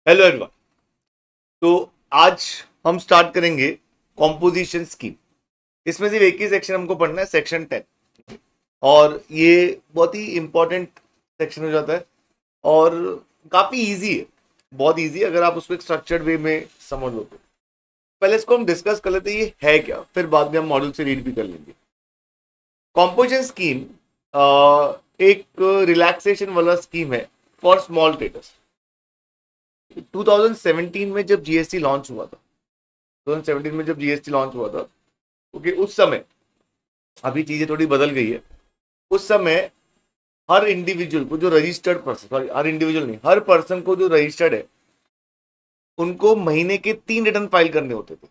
Hello everyone. तो आज हम स्टार्ट करेंगे कॉम्पोजिशन स्कीम। इसमें सिर्फ एक ही सेक्शन हमको पढ़ना है, सेक्शन 10, और ये बहुत ही इंपॉर्टेंट सेक्शन हो जाता है और काफी इजी है, बहुत इजी अगर आप उसको एक स्ट्रक्चर्ड वे में समझ लो तो। पहले इसको हम डिस्कस कर लेते हैं ये है क्या, फिर बाद में हम मॉड्यूल से रीड भी कर लेंगे। कॉम्पोजिशन स्कीम एक रिलैक्सेशन वाला स्कीम है फॉर स्मॉल ट्रेडर्स। 2017 में जब जीएसटी लॉन्च हुआ था, 2017 में जब जीएसटी लॉन्च हुआ था, क्योंकि उस समय, अभी चीजें थोड़ी बदल गई है, उस समय हर इंडिविजुअल को जो रजिस्टर्ड पर्सन, सॉरी हर इंडिविजुअल नहीं, हर पर्सन को जो रजिस्टर्ड है उनको महीने के 3 रिटर्न फाइल करने होते थे।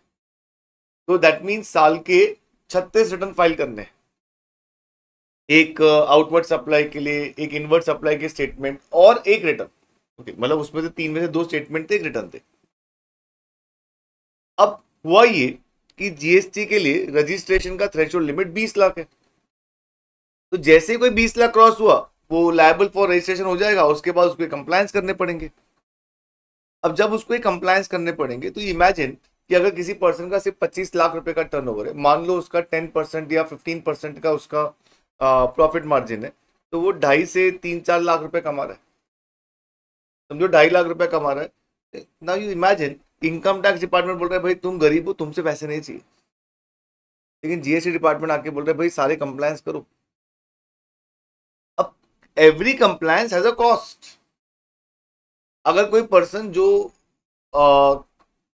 तो दैट मीन्स साल के 36 रिटर्न फाइल करने हैं। एक आउटवर्ड सप्लाई के लिए, एक इनवर्ड सप्लाई के स्टेटमेंट और एक रिटर्न। ओके, मतलब उसमें से 3 में से 2 स्टेटमेंट थे, एक रिटर्न थे। अब हुआ ये कि जीएसटी के लिए रजिस्ट्रेशन का थ्रेशोल्ड लिमिट 20 लाख है। तो जैसे कोई 20 लाख क्रॉस हुआ वो लायबल फॉर रजिस्ट्रेशन हो जाएगा, उसके बाद उसको कंप्लायंस करने पड़ेंगे। अब जब उसको कंप्लायंस करने पड़ेंगे तो इमेजिन कि अगर किसी पर्सन का सिर्फ 25 लाख रुपए का टर्नओवर है, मान लो उसका 10% या 15% का उसका प्रॉफिट मार्जिन है, तो वो 2.5 से 3-4 लाख रुपए कमा रहा है। समझो 2.5 लाख रुपए कमा रहा है। Now you imagine, income tax department बोल रहा है भाई तुम गरीब हो, तुमसे पैसे नहीं चाहिए, लेकिन जीएसटी डिपार्टमेंट आके बोल रहा है भाई सारे कंप्लायंस करो। अब every compliance has a cost. अगर कोई पर्सन जो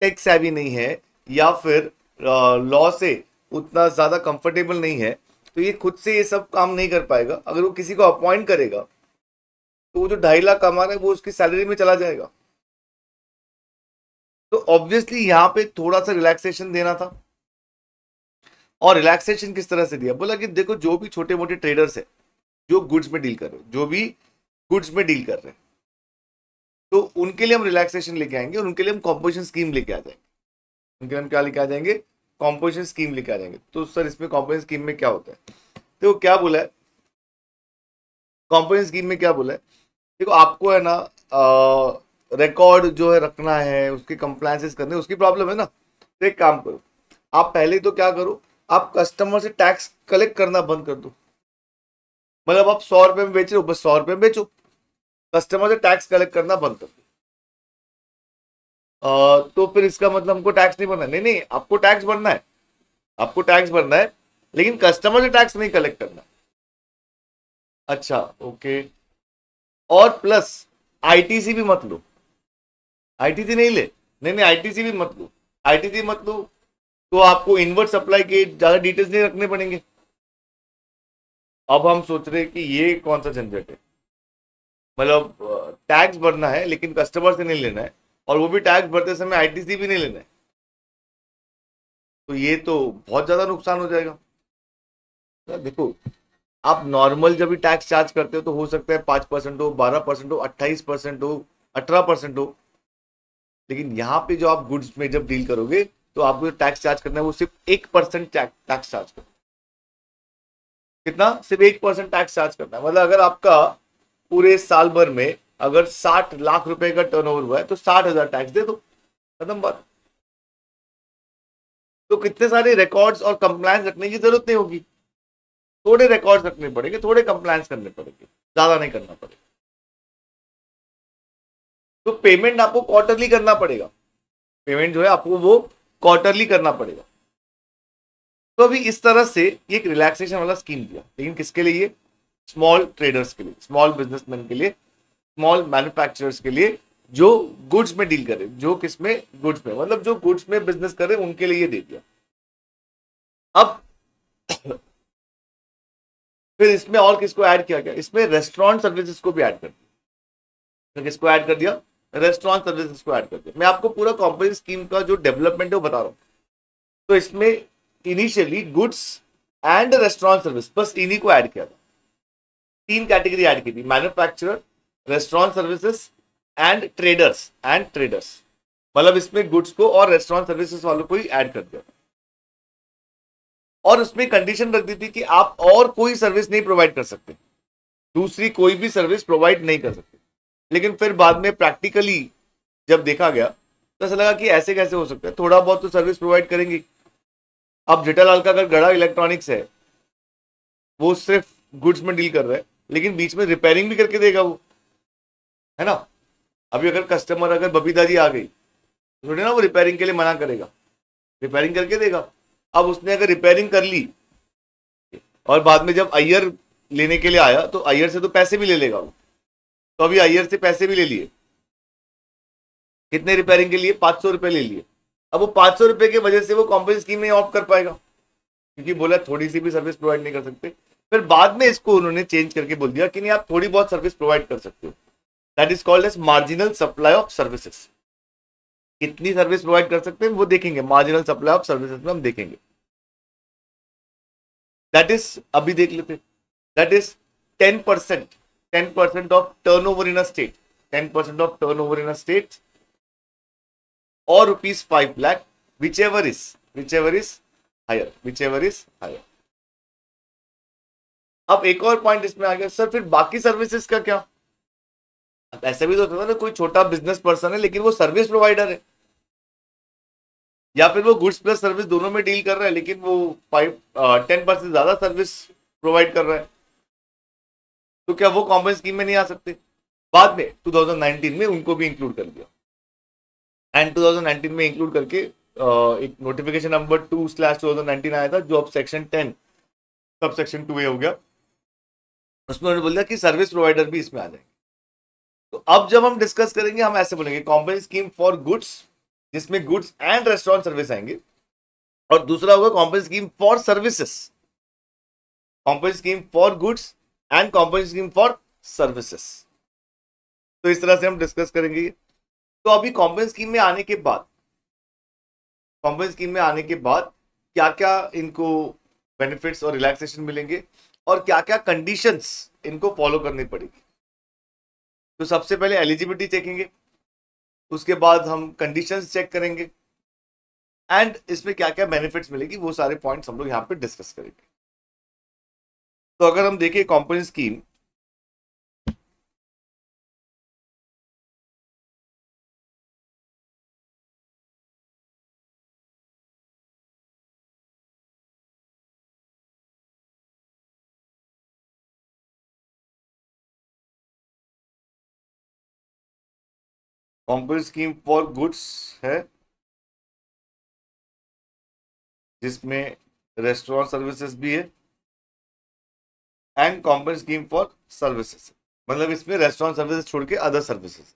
टेक्स हैवी नहीं है या फिर लॉ से उतना ज्यादा कंफर्टेबल नहीं है, तो ये खुद से ये सब काम नहीं कर पाएगा। अगर वो किसी को अपॉइंट करेगा तो वो जो 2.5 लाख कमा रहा है वो उसकी सैलरी में चला जाएगा। तो ऑब्वियसली यहां पे थोड़ा सा रिलैक्सेशन देना था। और रिलैक्सेशन किस तरह से दिया, बोला कि देखो जो भी छोटे मोटे ट्रेडर्स है जो गुड्स में डील कर रहे हैं, जो भी गुड्स में डील कर रहे हैं, तो उनके लिए हम रिलैक्सेशन लेके आएंगे और उनके लिए हम कॉम्पोजिशन स्कीम लेके आ जाएंगे। उनके लिए हम क्या लेके आ जाएंगे, कॉम्पोजिशन स्कीम लेके आ जाएंगे। तो सर इसमें कॉम्पोजिशन स्कीम में क्या होता है, तो क्या बोला है कॉम्पोजिशन स्कीम में, क्या बोला है, देखो आपको है ना रिकॉर्ड जो है रखना है, उसके कंप्लायंसेस करने, उसकी प्रॉब्लम है ना। तो एक काम करो, आप पहले तो क्या करो, आप कस्टमर से टैक्स कलेक्ट करना बंद कर दो। मतलब आप 100 रुपए में बेच रहे हो, बस 100 रुपए में बेचो, कस्टमर से टैक्स कलेक्ट करना बंद कर दो। तो फिर इसका मतलब हमको टैक्स नहीं भरना है? नहीं नहीं, आपको टैक्स भरना है, आपको टैक्स भरना है, लेकिन कस्टमर से टैक्स नहीं कलेक्ट करना। अच्छा ओके। और प्लस आईटीसी भी मत लो, आईटीसी नहीं ले, नहीं नहीं आईटीसी भी मत लो, आईटीसी मत लो तो आपको इनवर्ट सप्लाई के ज्यादा डिटेल्स नहीं रखने पड़ेंगे। अब हम सोच रहे हैं कि ये कौन सा झंझट है, मतलब टैक्स भरना है लेकिन कस्टमर से नहीं लेना है, और वो भी टैक्स भरते समय आईटीसी भी नहीं लेना है, तो ये तो बहुत ज्यादा नुकसान हो जाएगा। तो देखो, आप नॉर्मल जब भी टैक्स चार्ज करते हो तो हो सकता है 5% हो, 12% हो, 28% हो, 18% हो, लेकिन यहाँ पे जो आप गुड्स में जब डील करोगे तो आपको जो टैक्स चार्ज करना है वो सिर्फ 1% टैक्स चार्ज करना। कितना? सिर्फ 1% टैक्स चार्ज करना है। मतलब अगर आपका पूरे साल भर में अगर 60 लाख रुपए का टर्नओवर हुआ है तो 60,000 टैक्स दे दो, खत्म बात। तो कितने सारे रिकॉर्ड्स और कंप्लायंस रखने की जरूरत नहीं होगी, थोड़े रिकॉर्ड्स रखने पड़ेंगे, थोड़े कंप्लायंस करने पड़ेंगे, ज्यादा नहीं करना पड़ेगा। तो पेमेंट आपको क्वार्टरली करना पड़ेगा, पेमेंट जो है आपको वो क्वार्टरली करना पड़ेगा। तो अभी इस तरह से एक रिलैक्सेशन वाला स्कीम दिया, लेकिन किसके लिए? स्मॉल ट्रेडर्स के लिए, स्मॉल बिजनेसमैन के लिए, स्मॉल मैन्युफैक्चरर्स के लिए, जो गुड्स में डील करे, जो किसमें, गुड्स में, मतलब जो गुड्स में बिजनेस करे उनके लिए दे दिया। अब फिर इसमें और किसको ऐड किया गया, इसमें रेस्टोरेंट सर्विसेज को भी ऐड कर दिया। तो किसको ऐड कर दिया? रेस्टोरेंट सर्विसेज को ऐड कर दिया। मैं आपको पूरा कॉम्पोजिशन स्कीम का जो डेवलपमेंट है वो बता रहा हूं। तो इसमें initially goods and restaurant service, बस इन्हीं को ऐड किया था। 3 कैटेगरी ऐड की थी, manufacturer, restaurant services and traders, मतलब इसमें गुड्स को और रेस्टोरेंट सर्विसेज वालों को ही ऐड कर दिया। और उसमें कंडीशन रख दी थी कि आप और कोई सर्विस नहीं प्रोवाइड कर सकते, दूसरी कोई भी सर्विस प्रोवाइड नहीं कर सकते। लेकिन फिर बाद में प्रैक्टिकली जब देखा गया तो ऐसा लगा कि ऐसे कैसे हो सकता है, थोड़ा बहुत तो सर्विस प्रोवाइड करेंगे। अब जेठालाल का अगर गड़ा इलेक्ट्रॉनिक्स है, वो सिर्फ गुड्स में डील कर रहा है, लेकिन बीच में रिपेयरिंग भी करके देगा वो, है ना। अभी अगर कस्टमर, अगर बबीता जी आ गई, थोड़ी ना वो रिपेयरिंग के लिए मना करेगा, रिपेयरिंग करके देगा। अब उसने अगर रिपेयरिंग कर ली और बाद में जब अय्यर लेने के लिए आया तो अय्यर से तो पैसे भी ले लेगा वो। तो अभी अय्यर से पैसे भी ले लिए, कितने रिपेयरिंग के लिए, 500 रुपए ले लिए। अब वो 500 रुपए की वजह से वो कॉम्पेंसेशन स्कीम में ऑप्ट कर पाएगा, क्योंकि बोला थोड़ी सी भी सर्विस प्रोवाइड नहीं कर सकते। फिर बाद में इसको उन्होंने चेंज करके बोल दिया कि नहीं, आप थोड़ी बहुत सर्विस प्रोवाइड कर सकते हो। That is called as marginal supply of services. कितनी सर्विस प्रोवाइड कर सकते हैं वो देखेंगे, मार्जिनल सप्लाई ऑफ सर्विसेज में हम देखेंगे। दैट इज, अभी देख लेते, that is 10%, 10% of turnover in a state, 10% of turnover in a state और ₹5 लाख, whichever is higher। अब एक और पॉइंट इसमें आ गया, सर फिर बाकी सर्विसेज का क्या। अब ऐसा भी तो होता है ना, कोई छोटा बिजनेस पर्सन है लेकिन वो सर्विस प्रोवाइडर है, या फिर वो गुड्स प्लस सर्विस दोनों में डील कर रहा है, लेकिन वो 10% ज्यादा सर्विस प्रोवाइड कर रहा है, तो क्या वो कॉमन स्कीम में नहीं आ सकते। बाद में 2019 में उनको भी इंक्लूड कर दिया, एंड 2019 में इंक्लूड करके एक नोटिफिकेशन नंबर 2/2019 आया था, जो अब सेक्शन 10 सब सेक्शन 2A हो गया। उसमें उन्होंने बोल दिया कि सर्विस प्रोवाइडर भी इसमें आ जाएंगे। तो अब जब हम डिस्कस करेंगे, हम ऐसे बोलेंगे कॉम्बाइंड स्कीम फॉर गुड्स, जिसमें गुड्स एंड रेस्टोरेंट सर्विस आएंगे, और दूसरा होगा combined scheme for services, combined scheme for goods and combined scheme for services. तो इस तरह से हम डिस्कस करेंगे। तो अभी कॉम्बाइंड स्कीम में आने के बाद, कॉम्बाइंड स्कीम में आने के बाद क्या क्या इनको बेनिफिट्स और रिलैक्सेशन मिलेंगे, और क्या क्या कंडीशंस इनको फॉलो करनी पड़ेगी। तो सबसे पहले एलिजिबिलिटी चेकेंगे, उसके बाद हम कंडीशंस चेक करेंगे, एंड इसमें क्या क्या बेनिफिट्स मिलेगी वो सारे पॉइंट्स हम लोग यहाँ पे डिस्कस करेंगे। तो अगर हम देखें compound scheme, compound scheme for goods है, जिसमें रेस्टोरेंट सर्विसेज भी है, and compound scheme for services, मतलब इसमें रेस्टोरेंट सर्विसेज छोड़ के अदर सर्विसेज।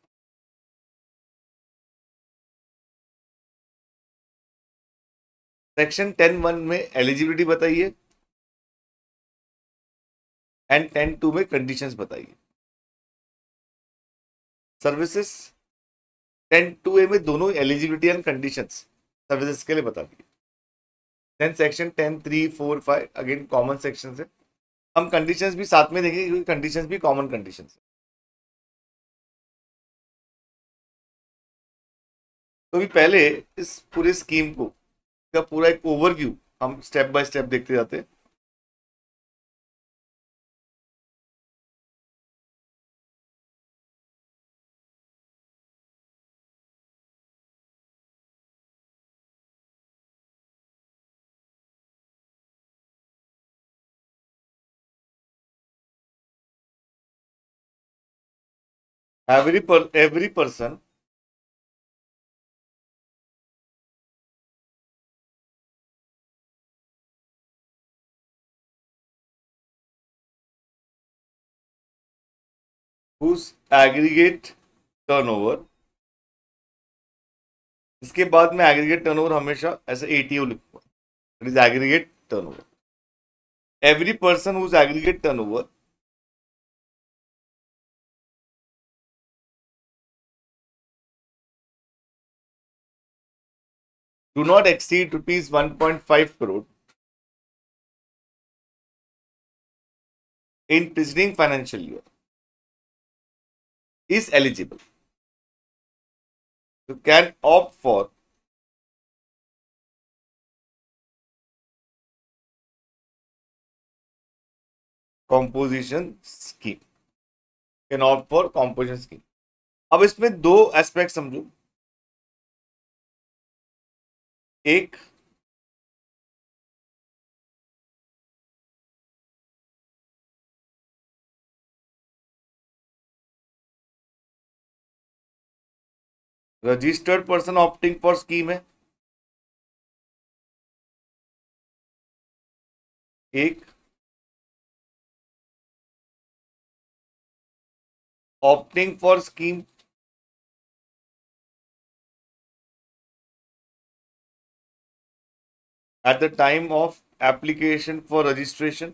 सेक्शन 10(1) में एलिजिबिलिटी बताइए, एंड 10(2) में कंडीशंस बताइए। सर्विसेज 10(2)A में दोनों एलिजिबिलिटी एंड कंडीशंस सर्विसेज के लिए बता दिए। Then section 10(3), 4, 5 again common section है, हम कंडीशंस भी साथ में देखेंगे क्योंकि कंडीशंस भी कॉमन कंडीशंस है। तो भी पहले इस पूरे स्कीम को का पूरा एक ओवरव्यू हम स्टेप बाय स्टेप देखते जाते हैं। every person whose aggregate turnover, इसके बाद में एग्रीगेट टर्नओवर हमेशा ऐसे ATO लिखूंगा, it is aggregate turnover. Every person whose aggregate turnover do not exceed ₹1.5 crore in preceding financial year is eligible. You can opt for composition scheme. Can opt for composition scheme. अब इसमें दो aspect समझो, एक registered person opting for scheme है, एक opting for scheme at the time of application for registration।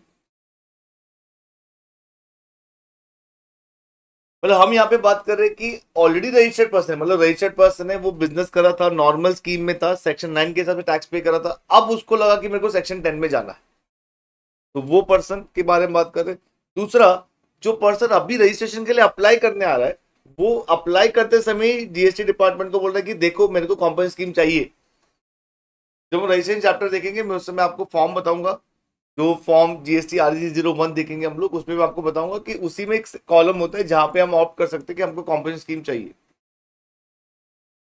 मतलब हम यहाँ पे बात कर रहे हैं कि ऑलरेडी रजिस्टर्ड पर्सन है, मतलब रजिस्टर्ड पर्सन है, वो बिजनेस कर रहा था, नॉर्मल स्कीम में था, सेक्शन 9 के हिसाब से टैक्स पे कर रहा था, अब उसको लगा कि मेरे को सेक्शन 10 में जाना है, तो वो पर्सन के बारे में बात कर रहे हैं। दूसरा, जो पर्सन अभी रजिस्ट्रेशन के लिए अप्लाई करने आ रहा है, वो अप्लाई करते समय जीएसटी डिपार्टमेंट को बोल रहा है कि देखो मेरे को कॉम्पनी स्कीम चाहिए। जब हम रजिस्ट्रेशन चैप्टर देखेंगे, मैं उस समय आपको फॉर्म बताऊंगा, जो फॉर्म जीएसटी आरजी 01 देखेंगे हम लोग, उसमें मैं आपको बताऊंगा कि उसी में एक कॉलम होता है जहां पे हम ऑप्ट कर सकते हैं कि हमको कॉम्पनी स्कीम चाहिए।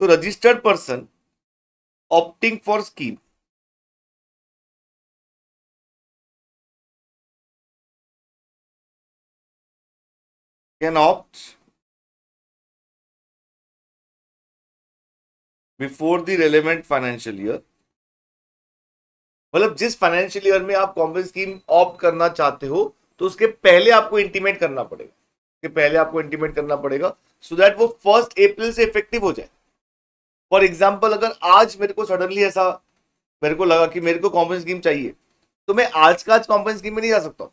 तो registered person opting for scheme can opt before the relevant financial year. मतलब जिस फाइनेंशियल ईयर में आप कॉम्पनी स्कीम ऑप्ट करना चाहते हो, तो उसके पहले आपको इंटीमेट करना पड़ेगा, कि पहले आपको इंटीमेट करना पड़ेगा, सो दैट वो 1 अप्रैल से इफेक्टिव हो जाए। फॉर एग्जाम्पल, अगर आज मेरे को सडनली ऐसा मेरे को लगा कि मेरे को कॉम्पनी स्कीम चाहिए, तो मैं आज का आज कॉम्पनी स्कीम में नहीं जा सकता।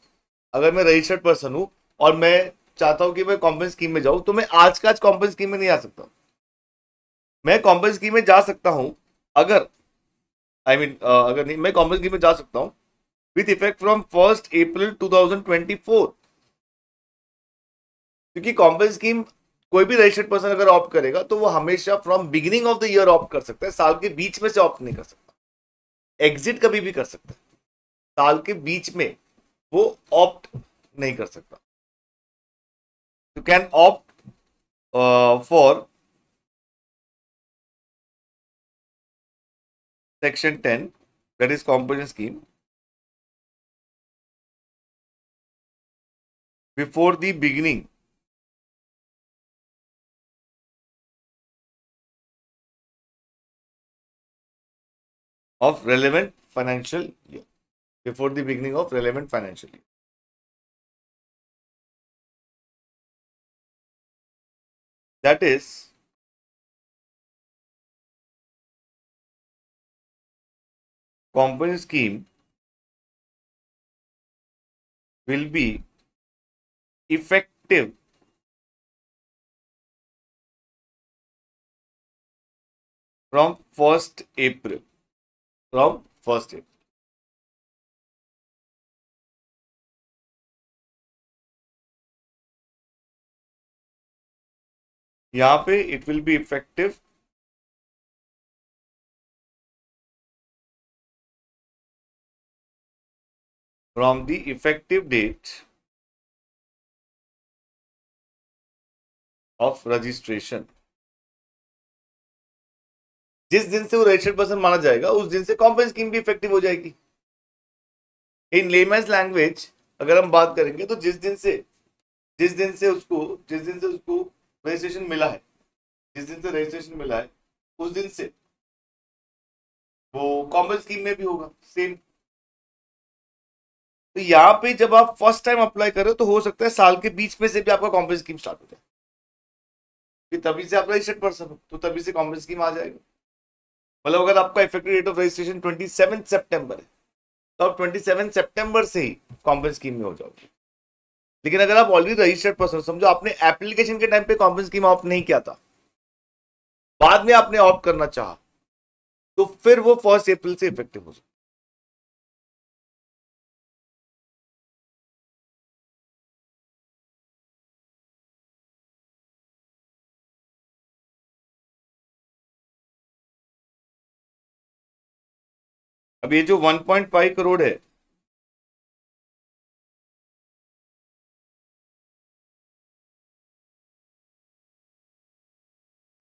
अगर मैं रजिस्टर्ड पर्सन हूं और मैं चाहता हूं कि मैं कॉम्पनी स्कीम में जाऊं, तो मैं आज का आज कॉम्पनी स्कीम में नहीं आ सकता। मैं कॉम्पनी स्कीम में जा सकता हूं अगर अगर नहीं, मैं कॉम्पनी स्कीम में जा सकता हूं विथ इफेक्ट फ्रॉम 1 अप्रैल 2024। क्योंकि कॉम्पनी स्कीम कोई भी रजिस्टर्ड पर्सन अगर ऑप्ट करेगा, तो वो हमेशा from beginning of the year opt कर सकता है, साल के बीच में से ऑप्ट नहीं कर सकता। एग्जिट कभी भी कर सकता है, साल के बीच में वो ऑप्ट नहीं कर सकता। You can opt for section 10, that is composition scheme, before the beginning of relevant financial year, before the beginning of relevant financial year। That is company scheme will be effective from 1st April, from 1st April। यहाँ पे it will be effective from the effective date of registration। जिस दिन से वो registered person माना जाएगा, उस दिन से कॉम्पनी स्कीम भी इफेक्टिव हो जाएगी। इन लेमैन्स लैंग्वेज अगर हम बात करेंगे, तो जिस दिन से उसको रजिस्ट्रेशन मिला है, जिस दिन से रजिस्ट्रेशन मिला है, उस दिन से वो कॉमन स्कीम में भी होगा सेम। तो यहाँ पे जब आप फर्स्ट टाइम अप्लाई कर रहे हो, तो हो सकता है साल के बीच में से भी आपका कॉम्पनी स्कीम स्टार्ट हो जाए, कि तभी से आप रजिस्टर्ड पर्सन हो, तो तभी से कॉम्पनी स्कीम आ जाएगा। मतलब अगर आपका इफेक्टिव डेट ऑफ रजिस्ट्रेशन 27 सितंबर है, तो आप 27 सितंबर से ही कॉम्पनी स्कीम में हो जाओगे। लेकिन अगर आप ऑलरेडी रजिस्टर्ड पर्सन, समझो आपने एप्लीकेशन के टाइम पे कॉम्पनी स्कीम ऑप्ट नहीं किया था, बाद में आपने ऑप्ट करना चाहा, तो फिर वो 1 अप्रैल से इफेक्टिव हो जाए। अब ये जो 1.5 करोड़ है,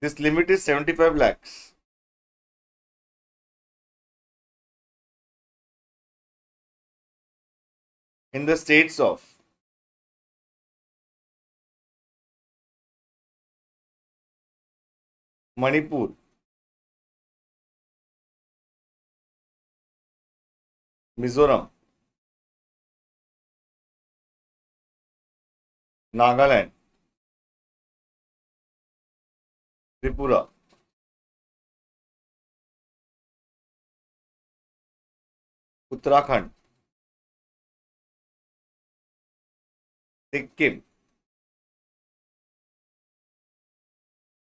this limit is 75 lakhs। In the states of Manipur, Mizoram, Nagaland, Tripura, Uttarakhand, Sikkim,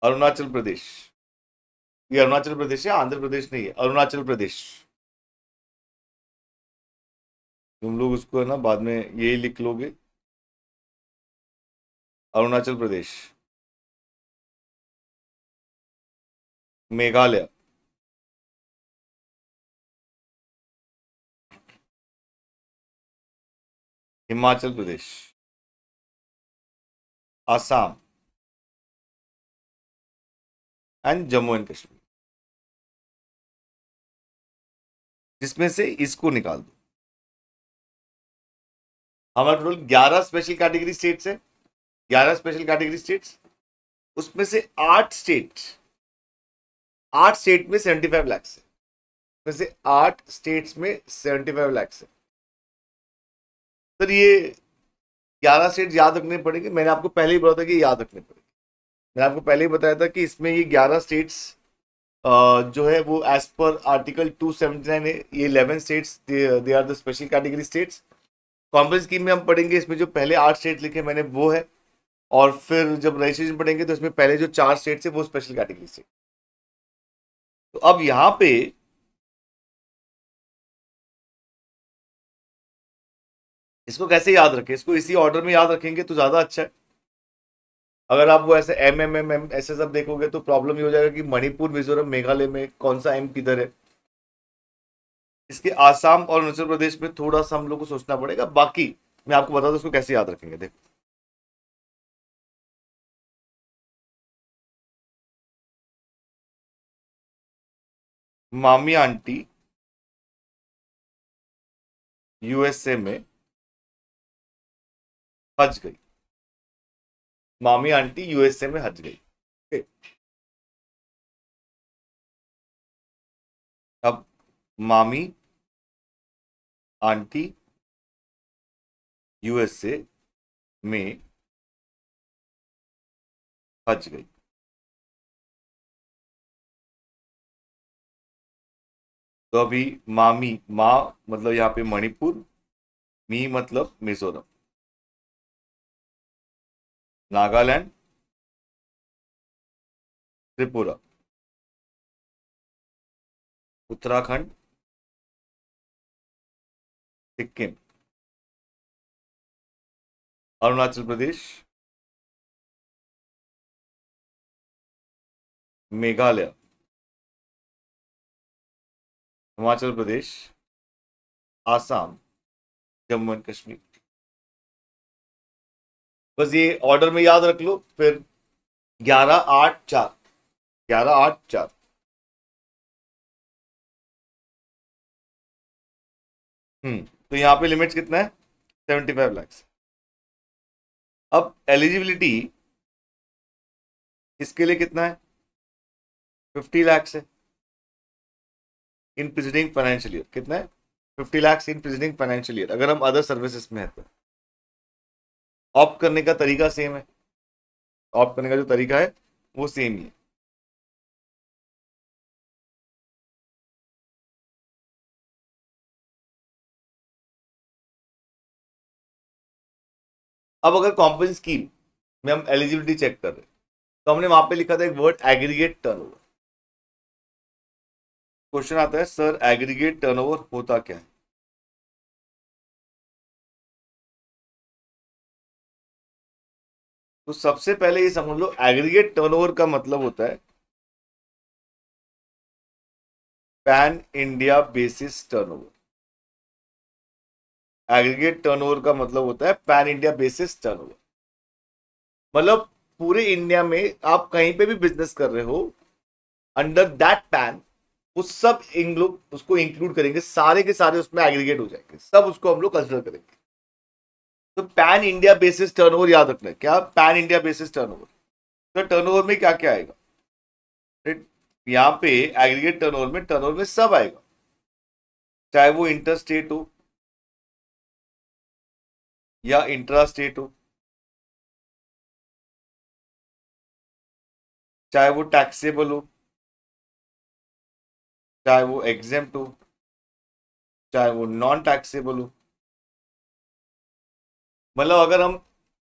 Arunachal Pradesh. ये अरुणाचल प्रदेश है, आंध्र प्रदेश नहीं है, अरुणाचल प्रदेश। तुम लोग उसको है ना बाद में यही लिख लोगे, अरुणाचल प्रदेश, मेघालय, हिमाचल प्रदेश, आसाम एंड जम्मू एंड कश्मीर। जिसमें से इसको निकाल दो। हमारा टोटल 11 स्पेशल कैटेगरी स्टेट्स है, 11 स्पेशल कैटेगरी स्टेट्स, उसमें से 8 स्टेट में 75 लाख है, उसमें से 8 स्टेट्स में 75 लाख है। सर ये 11 स्टेट याद रखने पड़ेंगे, मैंने आपको पहले ही बोला था कि याद रखने पड़ेंगे। मैंने आपको पहले ही बताया था कि इसमें ये 11 स्टेट्स जो है वो एज पर आर्टिकल 279 है, ये 11 states they are the special category states. Complex scheme में हम पढ़ेंगे, इसमें जो पहले 8 स्टेट लिखे मैंने वो है, और फिर जब रजिस्ट्रेशन पढ़ेंगे तो इसमें पहले जो 4 स्टेट्स है वो स्पेशल कैटेगरी स्टेट। तो अब यहां पे इसको कैसे याद रखें, इसको इसी ऑर्डर में याद रखेंगे तो ज्यादा अच्छा है। अगर आप वो ऐसे एम ऐसे सब देखोगे तो प्रॉब्लम ये हो जाएगा कि मणिपुर, मिजोरम, मेघालय में कौन सा एम किधर है। इसके आसाम और अरुणाचल प्रदेश में थोड़ा सा हम लोग को सोचना पड़ेगा, बाकी मैं आपको बता दूं उसको कैसे याद रखेंगे। देखो मामी आंटी यूएसए में हज गई, मामी आंटी यूएसए में हज गई। Okay? अब मामी आंटी यूएसए में हज गई, तो अभी मामी, माँ मतलब यहाँ पे मणिपुर, मी मतलब मिजोरम, नागालैंड, त्रिपुरा, उत्तराखंड, सिक्किम, अरुणाचल प्रदेश, मेघालय, हिमाचल प्रदेश, आसाम, जम्मू एंड कश्मीर। बस ये ऑर्डर में याद रख लो, फिर 11-8-4, 11-8-4। तो यहां पे लिमिट्स कितना है, 75 लाख। अब एलिजिबिलिटी इसके लिए कितना है, 50 लाख है इन प्रीसीडिंग फाइनेंशियल ईयर। कितना है, 50 लाख इन प्रीसीडिंग फाइनेंशियल ईयर। अगर हम अदर सर्विसेज में है तो ऑप्ट करने का तरीका सेम है, ऑप्ट करने का जो तरीका है वो सेम ही है। अब अगर कॉम्पोजिट स्कीम में हम एलिजिबिलिटी चेक कर रहे हैं तो हमने वहां पे लिखा था एक वर्ड एग्रीगेट टर्नओवर। क्वेश्चन आता है सर एग्रीगेट टर्नओवर होता क्या है। तो सबसे पहले ये समझ लो एग्रीगेट टर्नओवर का मतलब होता है pan India basis turnover. Aggregate turnover का मतलब होता है पैन इंडिया बेसिस टर्नओवर, मतलब पूरे इंडिया में आप कहीं पे भी बिजनेस कर रहे हो अंडर दैट पैन, वो सब इन लोग उसको इंक्लूड करेंगे, सारे के सारे उसमें एग्रीगेट हो जाएंगे, सब उसको हम लोग कंसिडर करेंगे। तो पैन इंडिया बेसिस टर्नओवर याद रखना है। क्या पैन इंडिया बेसिस टर्नओवर? तो टर्नओवर में क्या क्या आएगा? यहाँ पे एग्रीगेट टर्नओवर में सब आएगा, चाहे वो इंटर स्टेट हो या इंट्रा स्टेट हो, चाहे वो टैक्सेबल हो, चाहे वो एग्जेम्प्ट हो, चाहे वो नॉन टैक्सेबल हो। मतलब अगर हम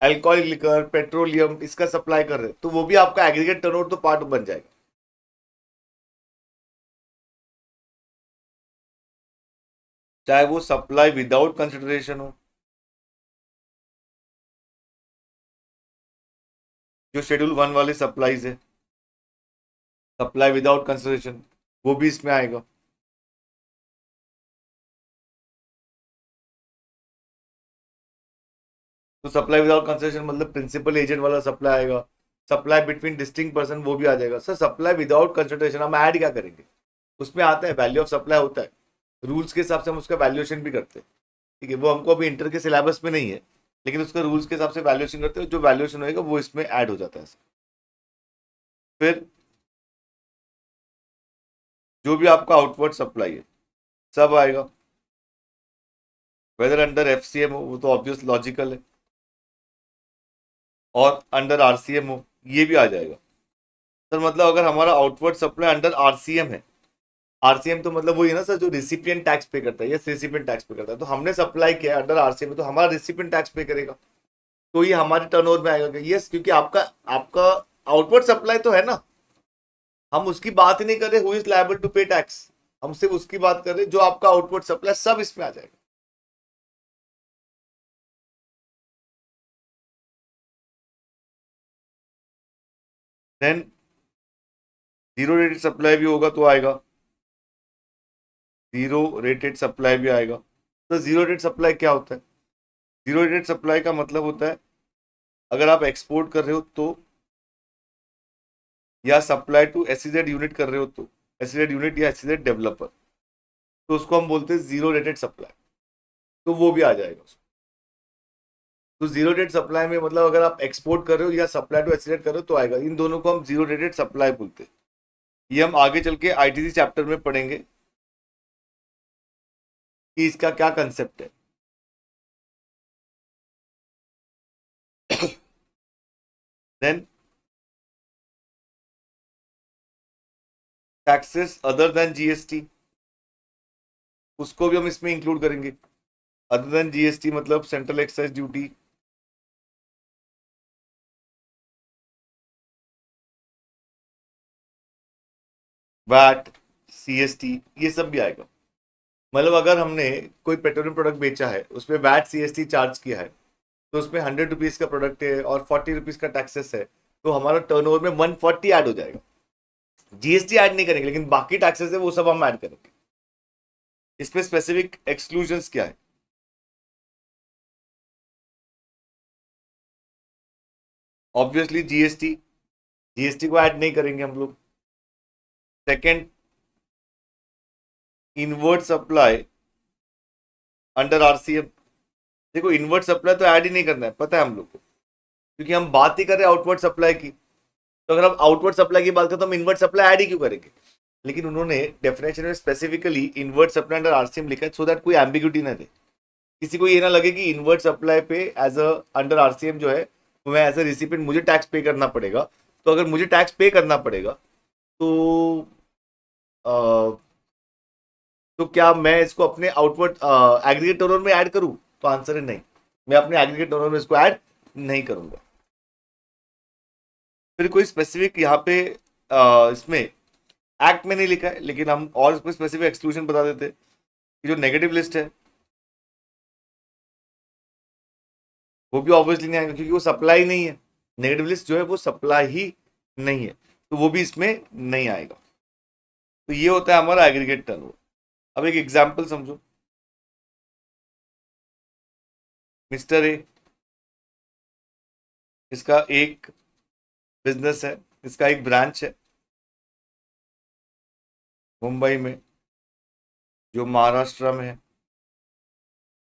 अल्कोहलिक लिकर, पेट्रोलियम इसका सप्लाई कर रहे हैं तो वो भी आपका एग्रीगेट टर्नओवर तो पार्ट बन जाएगा। चाहे वो सप्लाई विदाउट कंसिडरेशन हो, जो शेड्यूल 1 वाले सप्लाईज है, सप्लाई विदाउट कंसिडरेशन, वो भी इसमें आएगा। तो सप्लाई विदाउट कंसिडरेशन मतलब प्रिंसिपल एजेंट वाला सप्लाई आएगा, सप्लाई बिटवीन डिस्टिंक्ट पर्सन वो भी आ जाएगा। सर सप्लाई विदाउट कंसिडरेशन हम ऐड क्या करेंगे? उसमें आता है वैल्यू ऑफ सप्लाई होता है, रूल्स के हिसाब से हम उसका वैल्यूएशन भी करते हैं। ठीक है, वो हमको अभी इंटर के सिलेबस में नहीं है, लेकिन उसका रूल्स के हिसाब से वैल्यूएशन करते हैं, जो वैल्यूएशन होएगा वो इसमें ऐड हो जाता है। फिर जो भी आपका आउटवर्ड सप्लाई है सब आएगा, वेदर अंडर एफसीएम हो वो तो ऑब्वियस लॉजिकल है, और अंडर आरसीएम हो ये भी आ जाएगा। सर मतलब अगर हमारा आउटवर्ड सप्लाई अंडर आरसीएम है, आरसीएम तो मतलब वही है ना सर जो रिसिपिएंट टैक्स पे करता है, यस रिसिपिएंट टैक्स पे करता है, तो हमने सप्लाई किया अंडर आरसीएम तो हमारा रिसिपिएंट टैक्स पे करेगा, तो ये हमारे टर्नओवर में आएगा। यस क्योंकि आपका आपका आउटवर्ड सप्लाई तो है ना, हम उसकी बात ही नहीं कर रहे हु इज लायबल टू पे टैक्स, हम सिर्फ उसकी बात कर रहे जो आपका आउटवर्ड सप्लाई सब इसमें आ जाएगा। देन जीरो रेटेड सप्लाई भी होगा तो आएगा, जीरो रेटेड सप्लाई भी आएगा। तो जीरो रेटेड सप्लाई क्या होता है? जीरो रेटेड सप्लाई का मतलब होता है अगर आप एक्सपोर्ट कर रहे हो तो, या सप्लाई टू एसईजेड यूनिट कर रहे हो तो, एसईजेड यूनिट या एसईजेड डेवलपर, तो उसको हम बोलते हैं जीरो रेटेड सप्लाई, तो वो भी आ जाएगा उसमें। तो जीरो रेटेड सप्लाई में मतलब अगर आप एक्सपोर्ट कर रहे हो या सप्लाई टू एसईजेड कर रहे हो तो आएगा, इन दोनों को हम जीरो रेटेड सप्लाई बोलते हैं। ये हम आगे चल के आईटीसी चैप्टर में पढ़ेंगे कि इसका क्या कंसेप्ट है। Then taxes other than GST, उसको भी हम इसमें इंक्लूड करेंगे। अदर देन जीएसटी मतलब central excise duty, VAT, CST, ये सब भी आएगा। मतलब अगर हमने कोई पेट्रोलियम प्रोडक्ट बेचा है उसमें वैट सीएसटी चार्ज किया है, तो उसमें 100 रुपीज का प्रोडक्ट है और 40 रुपीज का टैक्सेस है, तो हमारा टर्नओवर में 140 ऐड हो जाएगा। जीएसटी ऐड नहीं करेंगे, लेकिन बाकी टैक्सेस है वो सब हम ऐड करेंगे। इसमें स्पेसिफिक एक्सक्लूजन्स क्या है? ऑब्वियसली जीएसटी, जीएसटी को ऐड नहीं करेंगे हम लोग। Second, inward supply under RCM. देखो इनवर्ट सप्लाई तो ऐड ही नहीं करना है, पता है हम लोग को, क्योंकि हम बात ही कर रहे हैं आउटवर्ड सप्लाई की। तो अगर हम आउटवर्ड सप्लाई की बात करें तो हम इनवर्ट सप्लाई ऐड ही क्यों करेंगे? लेकिन उन्होंने डेफिनेशन में specifically inward supply under RCM लिखा है, सो दैट कोई एम्बिग्यूटी ना दे, किसी को ये ना लगे कि इनवर्ट सप्लाई पे एज अ अंडर आरसीएम जो है मैं एज अ रिसिपिएंट मुझे टैक्स पे करना पड़ेगा। तो अगर मुझे टैक्स पे करना पड़ेगा तो तो क्या मैं इसको अपने आउटवर्ड एग्रीगेट टर्नओवर में ऐड करूं? तो आंसर है नहीं, मैं अपने एग्रीगेट टर्नओवर में इसको ऐड नहीं करूंगा। फिर कोई स्पेसिफिक यहाँ पे इसमें एक्ट में नहीं लिखा है, लेकिन हम और कोई स्पेसिफिक एक्सक्लूजन बता देते कि जो नेगेटिव लिस्ट है वो भी ऑब्वियसली नहीं आएगा, क्योंकि वो सप्लाई नहीं है। नेगेटिव लिस्ट जो है वो सप्लाई ही नहीं है, तो वो भी इसमें नहीं आएगा। तो ये होता है हमारा एग्रीगेट टर्नओवर। अब एक एग्जांपल समझो, मिस्टर ए, इसका एक बिजनेस है, इसका एक ब्रांच है मुंबई में जो महाराष्ट्र में है,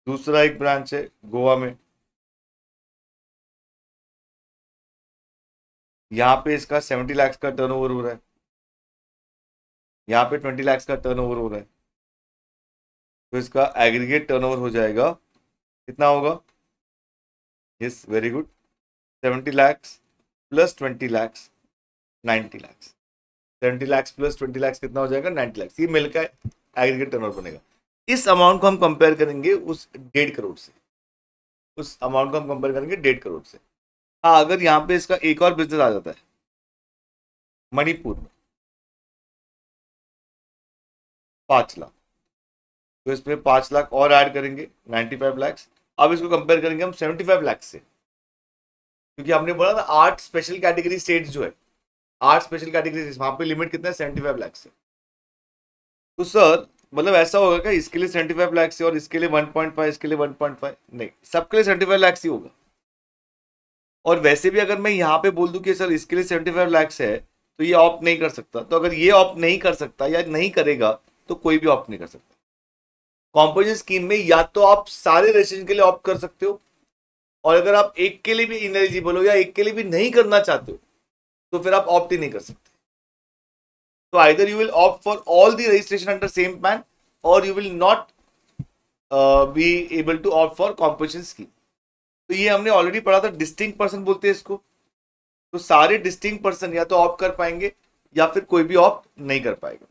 दूसरा एक ब्रांच है गोवा में यहाँ पे इसका 70 लाख का टर्नओवर हो रहा है, यहाँ पे 20 लाख का टर्नओवर हो रहा है, तो इसका एग्रीगेट टर्नओवर हो जाएगा, कितना होगा? Yes, very good, 70 lakhs plus 20 lakhs, 90 lakhs. 70 lakhs plus 20 lakhs कितना हो जाएगा? 90 लैक्स। ये मिलकर एग्रीगेट टर्नओवर बनेगा। इस अमाउंट को हम कंपेयर करेंगे उस 1.5 करोड़ से, उस अमाउंट को हम कंपेयर करेंगे 1.5 करोड़ से। हाँ, अगर यहाँ पे इसका एक और बिजनेस आ जाता है मणिपुर में 5 लाख, तो इसमें 5 लाख और ऐड करेंगे, 95 लैक्स। अब इसको कंपेयर करेंगे हम 75 लाख से, क्योंकि हमने बोला था 8 स्पेशल कैटेगरी स्टेट्स जो है, 8 स्पेशल कैटेगरी, वहां पे लिमिट कितना है? 75 लाख से। तो सर मतलब ऐसा होगा क्या इसके लिए 75 लाख से और इसके लिए 1.5, इसके लिए 1.5? नहीं, सबके लिए 75 लाख ही होगा। और वैसे भी अगर मैं यहाँ पे बोल दूं कि सर इसके लिए 75 लाख है, तो ये ऑप्ट नहीं कर सकता। तो अगर ये ऑप्ट नहीं कर सकता या नहीं करेगा, तो कोई भी ऑप्ट नहीं कर सकता। कॉम्पोजिशन स्कीम में या तो आप सारे रजिस्ट्रेशन के लिए ऑप्ट कर सकते हो, और अगर आप एक के लिए भी इनएलिजिबल हो या एक के लिए भी नहीं करना चाहते हो, तो फिर आप ऑप्ट ही नहीं कर सकते। तो either you will opt for all the registration under same plan, और you will not be able to opt for composition scheme. तो ये हमने ऑलरेडी पढ़ा था, डिस्टिंक्ट पर्सन बोलते हैं इसको। तो सारे डिस्टिंक्ट पर्सन या तो ऑप्ट कर पाएंगे या फिर कोई भी ऑप्ट नहीं कर पाएगा।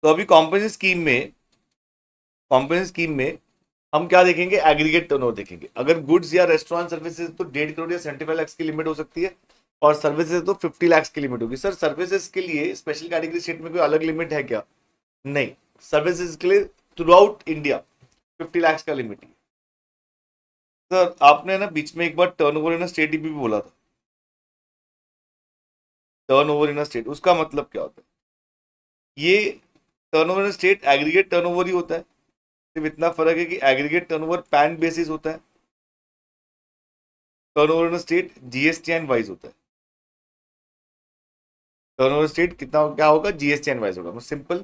तो अभी कॉम्पोजिशन स्कीम में हम क्या देखेंगे? एग्रीगेट टर्नओवर देखेंगे। अगर गुड्स या रेस्टोरेंट सर्विसेज तो 1.5 करोड़ या 75 लाख की लिमिट हो सकती है, और सर्विसेज तो 50 लाख की लिमिट होगी। सर सर्विसेज के लिए स्पेशल कैटेगरी स्टेट में कोई अलग लिमिट है क्या? नहीं, सर्विसेज के लिए थ्रू आउट इंडिया 50 लाख का लिमिट है। सर आपने ना बीच में एक बार टर्नओवर इन स्टेट भी बोला था, टर्नओवर इन स्टेट उसका मतलब क्या होता है? ये turnover in state aggregate turnover ही होता है, सिर्फ इतना फर्क है कि एग्रीगेट टर्नओवर पैन बेसिस होता है, turnover in state GSTN wise होता है। टर्नओवर स्टेट कितना क्या होगा? जीएसटीएन वाइज होगा। सिंपल,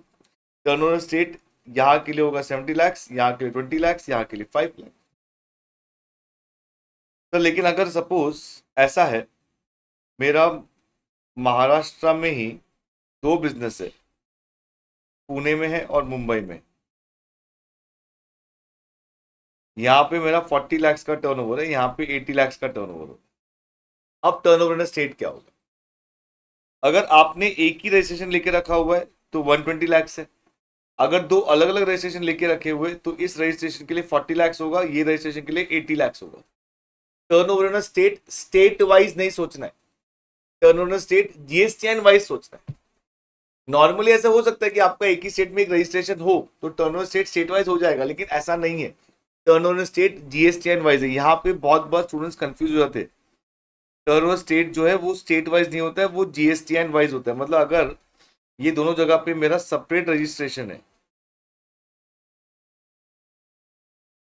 टर्नओवर स्टेट यहाँ के लिए होगा 70 लैक्स, यहाँ के लिए 20 लैक्स, यहाँ के लिए 5 लाख। तो लेकिन अगर सपोज ऐसा है, मेरा महाराष्ट्र में ही 2 बिजनेस है, पुणे में है और मुंबई में। यहाँ पे मेरा 40 लाख का टर्नओवर है, यहाँ पे 80 लाख का टर्नओवर होगा। अब टर्नओवर इन स्टेट क्या होगा? अगर आपने एक ही रजिस्ट्रेशन लेके रखा हुआ है तो 120 लाख है। अगर 2 अलग अलग रजिस्ट्रेशन लेके रखे हुए तो इस रजिस्ट्रेशन के लिए 40 लाख होगा, ये रजिस्ट्रेशन के लिए 80 लाख होगा। Turnover in state state wise नहीं सोचना है, turnover in state GSTN wise सोचना है। नॉर्मली ऐसा हो सकता है कि आपका एक ही स्टेट में एक रजिस्ट्रेशन हो तो टर्नओवर स्टेट वाइज हो जाएगा, लेकिन ऐसा नहीं है। टर्नओवर स्टेट जीएसटीएन वाइज है। यहाँ पे बहुत बार स्टूडेंट्स कंफ्यूज हो जाते हैं। टर्नओवर स्टेट जो है वो स्टेट वाइज नहीं होता है, वो जीएसटीएन वाइज होता है। मतलब अगर ये दोनों जगह पे मेरा सेपरेट रजिस्ट्रेशन है,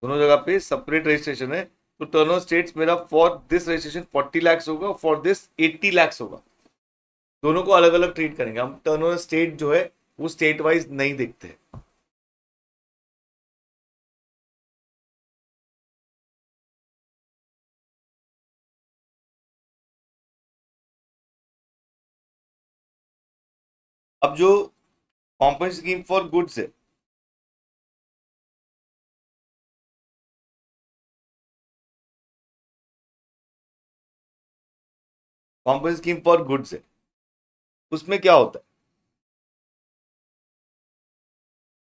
दोनों जगह पे सेपरेट रजिस्ट्रेशन है, तो टर्नओवर स्टेट्स मेरा फॉर दिस रजिस्ट्रेशन 40 लाख होगा, फॉर दिस 80 लाख होगा। दोनों को अलग अलग ट्रीट करेंगे हम। टर्नओवर स्टेट जो है वो स्टेट वाइज नहीं देखते। अब जो कॉम्पोजिशन स्कीम फॉर गुड्स है, कॉम्पोजिशन स्कीम फॉर गुड्स है, उसमें क्या होता है?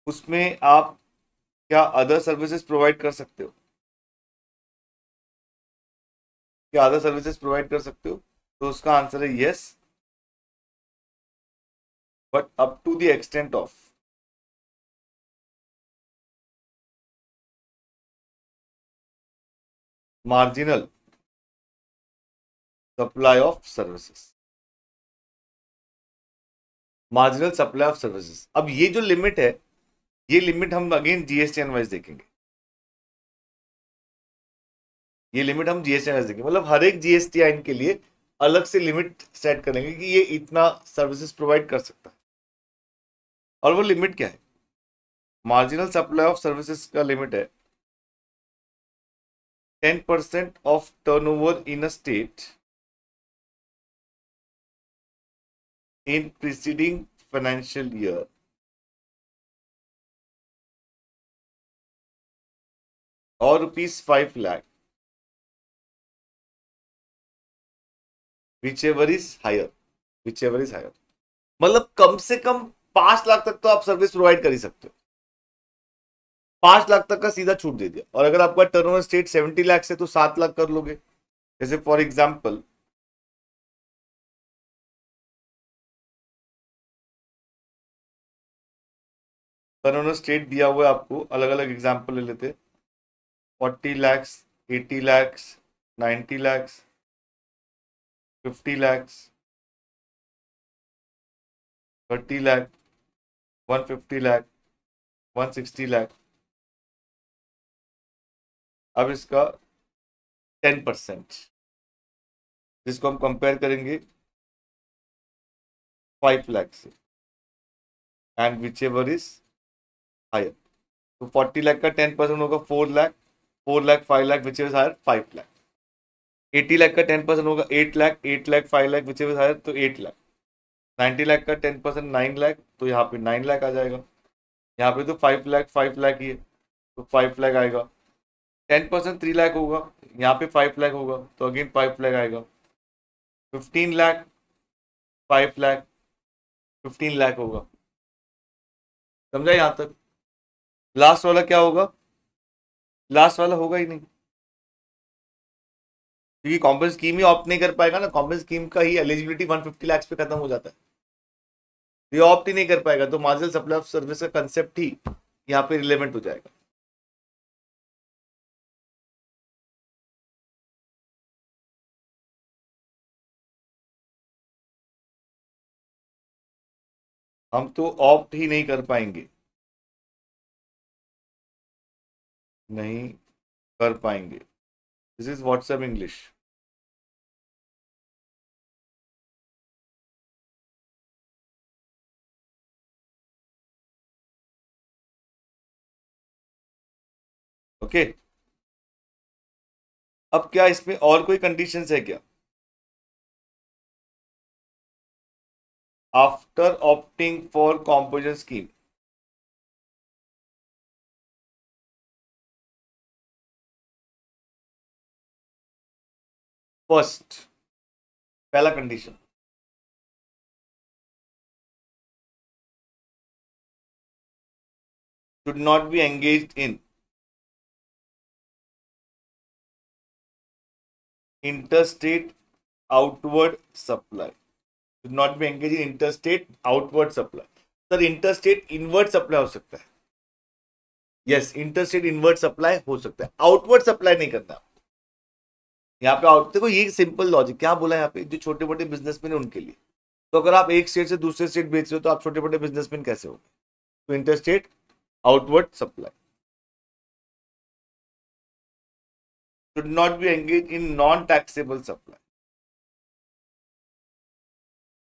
उसमें आप क्या अदर सर्विसेज प्रोवाइड कर सकते हो? क्या अदर सर्विसेज प्रोवाइड कर सकते हो? तो उसका आंसर है yes, but up to the extent of marginal supply of services. Marginal supply of services. अब ये जो लिमिट है, ये लिमिट हम अगेन जीएसटीएन वाइज देखेंगे। ये लिमिट हम जीएसटीएन वाइज देखेंगे, मतलब हर एक जीएसटीआईन के लिए अलग से लिमिट सेट करेंगे कि ये इतना सर्विसेज प्रोवाइड कर सकता है। और वो लिमिट क्या है? मार्जिनल सप्लाई ऑफ सर्विसेज का लिमिट है 10% of turnover in a state in preceding financial year or rupees 5 lakh, whichever is higher, whichever is higher. मतलब कम से कम 5 लाख तक तो आप सर्विस प्रोवाइड कर ही सकते हो, 5 लाख तक का सीधा छूट दे दिया। और अगर आपका टर्नओवर स्टेट 70 लाख से तो 7 लाख कर लोगे। जैसे फॉर एग्जांपल टर्नओवर स्टेट दिया हुआ है आपको, अलग अलग एग्जांपल ले लेते, 40 lakhs, 80 lakhs, 90 lakhs, 50 lakhs, 30 lakh, 150 lakh, 160 lakh। अब इसका 10% जिसको हम कंपेयर करेंगे 5 लाख से, and whichever is higher. तो 40 लाख का 10% होगा 4 lakh, 4 lakh 5 lakh whichever higher 5 lakh. 80 lakh का 10% होगा 8 lakh, 8 lakh 5 lakh whichever higher तो 8 लाख। 90 लाख का 10% 9 लाख, तो यहाँ पे 9 लाख आ जाएगा। यहाँ पे तो 5 लाख 5 लाख ही है तो 5 लाख आएगा। 10% 3 लाख होगा, यहाँ पे 5 लाख होगा तो अगेन 5 लाख आएगा। 15 लाख 5 लाख 15 लाख होगा। समझा यहाँ तक? लास्ट वाला क्या होगा? लास्ट वाला होगा ही नहीं, क्योंकि कॉम्पेंस स्कीम ही ऑप्ट नहीं कर पाएगा ना। कॉम्पेंस स्कीम का ही एलिजिबिलिटी 150 लाख पे खत्म हो जाता है, ये ऑप्ट ही नहीं कर पाएगा। तो मार्जिनल सप्लाई ऑफ सर्विस का कंसेप्ट ही यहाँ पे रिलेवेंट हो जाएगा। हम तो ऑप्ट ही नहीं कर पाएंगे, नहीं कर पाएंगे। This is WhatsApp English. Okay, अब क्या इसमें और कोई कंडीशंस है क्या? After opting for composition scheme, first पहला condition, should not be engaged in interstate outward supply, should not be engaged in interstate outward supply। Sir interstate inward supply हो सकता है, यस इंटरस्टेट इनवर्ड सप्लाई हो सकता है, outward supply नहीं करना। यहाँ पे आउट देखो, ये सिंपल लॉजिक क्या बोला है यहाँ पे, जो छोटे मोटे बिजनेसमैन है उनके लिए। तो अगर आप एक स्टेट से दूसरे स्टेट बेच रहे हो तो आप छोटे मोटे बिजनेसमैन कैसे हो? तो interstate outward supply, should not be engaged in non taxable supply।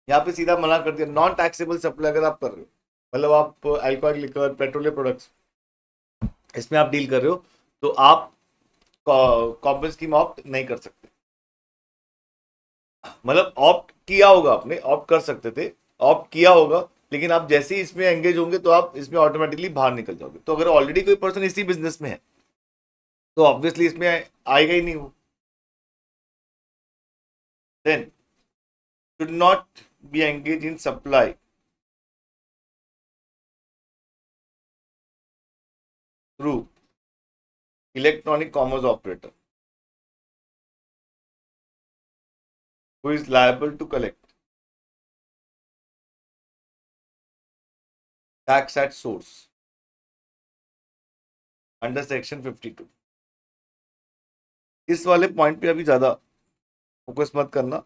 यहाँ पे सीधा मना कर दिया, नॉन टैक्सेबल सप्लाई अगर आप कर रहे हो, मतलब आप अल्कोहलिक लिकर, पेट्रोलियम प्रोडक्ट्स इसमें आप डील कर रहे हो, तो आप कॉम्पेंस स्कीम ऑप्ट नहीं कर सकते। मतलब ऑप्ट किया होगा आपने, ऑप्ट कर सकते थे, ऑप्ट किया होगा, लेकिन आप जैसे ही इसमें एंगेज होंगे तो आप इसमें ऑटोमेटिकली बाहर निकल जाओगे। तो अगर ऑलरेडी कोई पर्सन इसी बिजनेस में है तो ऑब्वियसली इसमें आएगा ही नहीं वो। Then should not be engaged in supply through electronic commerce operator who is liable to collect tax at source under section 52। इस वाले पॉइंट पे अभी ज्यादा फोकस मत करना,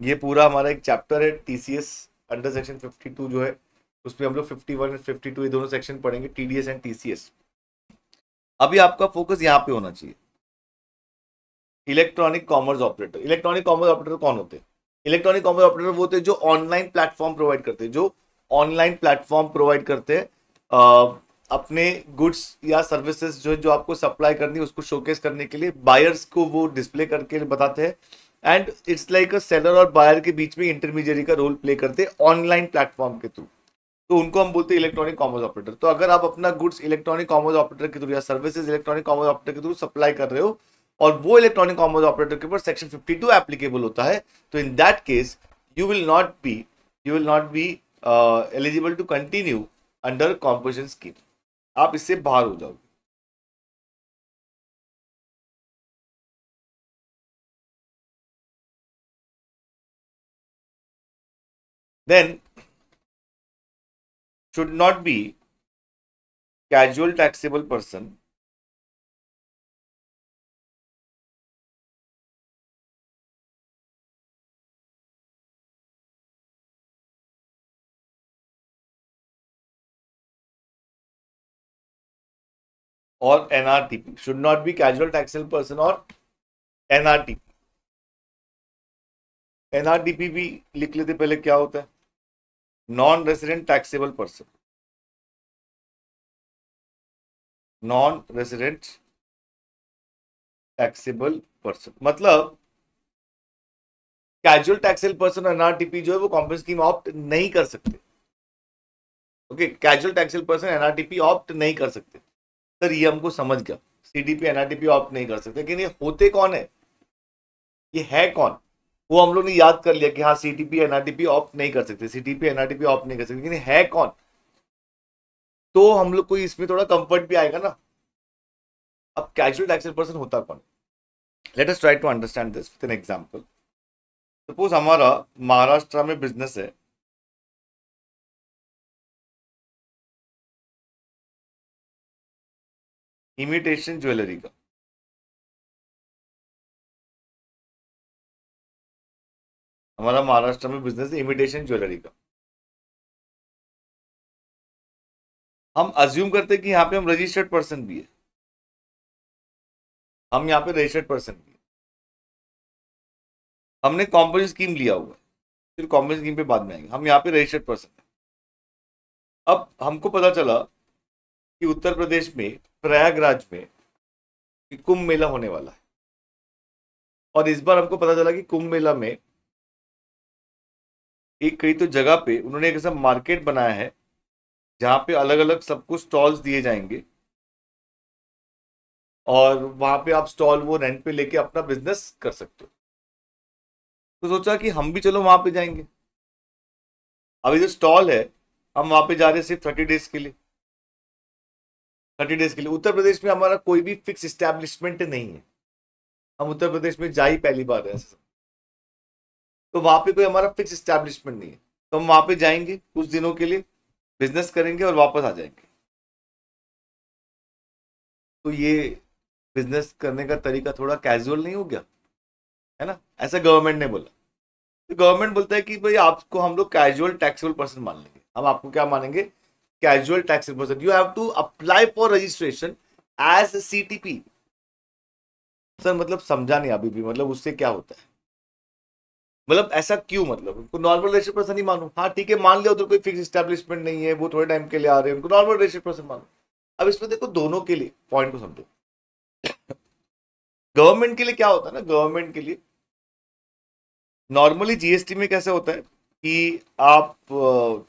ये पूरा हमारा एक चैप्टर है टीसीएस अंडर सेक्शन 52 जो है, उसमें हम लोग 51 और 52 ये दोनों सेक्शन पढ़ेंगे, टीडीएस एंड टीसीएस। अभी आपका फोकस यहाँ पे होना चाहिए, electronic commerce operator. Electronic commerce operator कौन होते हैं? इलेक्ट्रॉनिक कॉमर्स ऑपरेटर वो होते हैं जो ऑनलाइन प्लेटफॉर्म प्रोवाइड करते हैं, जो ऑनलाइन प्लेटफॉर्म प्रोवाइड करते हैं अपने गुड्स या सर्विसेज जो आपको सप्लाई करनी है उसको शोकेस करने के लिए बायर्स को वो डिस्प्ले करके बताते हैं। And it's like a seller और बायर के बीच में इंटरमीडियरी का रोल प्ले करते हैं ऑनलाइन प्लेटफॉर्म के थ्रू। तो उनको हम बोलते हैं इलेक्ट्रॉनिक कॉमर्स ऑपरेटर। तो अगर आप अपना गुड्स इलेक्ट्रॉनिक कॉमर्स ऑपरेटर के थ्रू या सर्विसेज इलेक्ट्रॉनिक कॉमर्स ऑपरेटर के थ्रू सप्लाई कर रहे हो और वो इलेक्ट्रॉनिक कॉमर्स ऑपरेटर के ऊपर सेक्शन 52 एप्लीकेबल होता है, तो in that case you will not be eligible to continue under composition scheme. आप इससे बाहर हो जाओगे। Then should not be casual taxable person और NRTP, should not be casual taxable person और एनआरटीपी। एनआरटीपी भी लिख लेते पहले, क्या होता है? Non resident taxable person, non resident taxable person मतलब कैजुअल टैक्सेबल पर्सन एनआरटीपी जो है वो कॉम्पोजिशन स्कीम ऑप्ट नहीं कर सकते। Okay, casual taxable person NRTP opt नहीं कर सकते। सर ये हमको समझ गया, सीडीपी एनआरटीपी ऑप्ट नहीं कर सकते, लेकिन ये होते कौन है, ये है कौन? वो हम लोग ने याद कर लिया कि हाँ सीटीपी एनआरटीपी ऑप्ट नहीं कर सकते, सीटीपी एनआरटीपी ऑप्ट नहीं कर सकते, लेकिन है कौन? तो हम लोग को इसमें थोड़ा कंफर्ट भी आएगा ना। अब कैजुअल टैक्सेबल पर्सन होता कौन? Let us try to understand this with an example. Suppose हमारा महाराष्ट्र में बिजनेस है, इमिटेशन ज्वेलरी का। हमारा महाराष्ट्र में बिजनेस है इमिटेशन ज्वेलरी का। हम अज्यूम करते हैं कि यहाँ पे हम रजिस्टर्ड पर्सन भी है, हम यहाँ पे रजिस्टर्ड पर्सन भी है, हमने कॉम्पोजिशन स्कीम लिया हुआ है, फिर कॉम्पोजिशन स्कीम पे बाद में आएंगे, हम यहाँ पे रजिस्टर्ड पर्सन है। अब हमको पता चला कि उत्तर प्रदेश में प्रयागराज में कुंभ मेला होने वाला है, और इस बार हमको पता चला कि कुंभ मेला में एक कई तो जगह पे उन्होंने एक ऐसा मार्केट बनाया है जहां पे अलग अलग सबको स्टॉल्स दिए जाएंगे, और वहां पे आप स्टॉल वो रेंट पे लेके अपना बिजनेस कर सकते हो। तो सोचा कि हम भी चलो वहां पे जाएंगे। अभी जो स्टॉल है हम वहां पे जा रहे हैं सिर्फ 30 डेज के लिए। 30 डेज के लिए उत्तर प्रदेश में हमारा कोई भी फिक्स इस्टेब्लिशमेंट नहीं है, हम उत्तर प्रदेश में जा ही पहली बार है, तो वहां पे कोई हमारा फिक्स इस्टेब्लिशमेंट नहीं है। तो हम वहां पे जाएंगे कुछ दिनों के लिए, बिजनेस करेंगे और वापस आ जाएंगे। तो ये बिजनेस करने का तरीका थोड़ा कैजुअल नहीं हो गया है ना? ऐसा गवर्नमेंट ने बोला। तो गवर्नमेंट बोलता है कि भाई आपको हम लोग कैजुअल टैक्सेबल पर्सन मान लेंगे। हम आपको क्या मानेंगे? Casual taxable person. You have to apply for registration as CTP. Sir मतलब समझा नहीं अभी भी, मतलब उससे क्या होता है? मतलब ऐसा क्यों? मतलब उनको नॉर्मल रजिस्टर्ड पर्सन ही मानो। हाँ ठीक है, मान लिया उधर कोई फिक्स एस्टेब्लिशमेंट नहीं है, वो थोड़े टाइम के लिए आ रहे हैं, उनको नॉर्मल रजिस्टर्ड पर्सन मानो। अब इसमें देखो दोनों के लिए पॉइंट को समझो। गवर्नमेंट के लिए क्या होता है ना, गवर्नमेंट के लिए नॉर्मली जीएसटी में कैसे होता है कि आप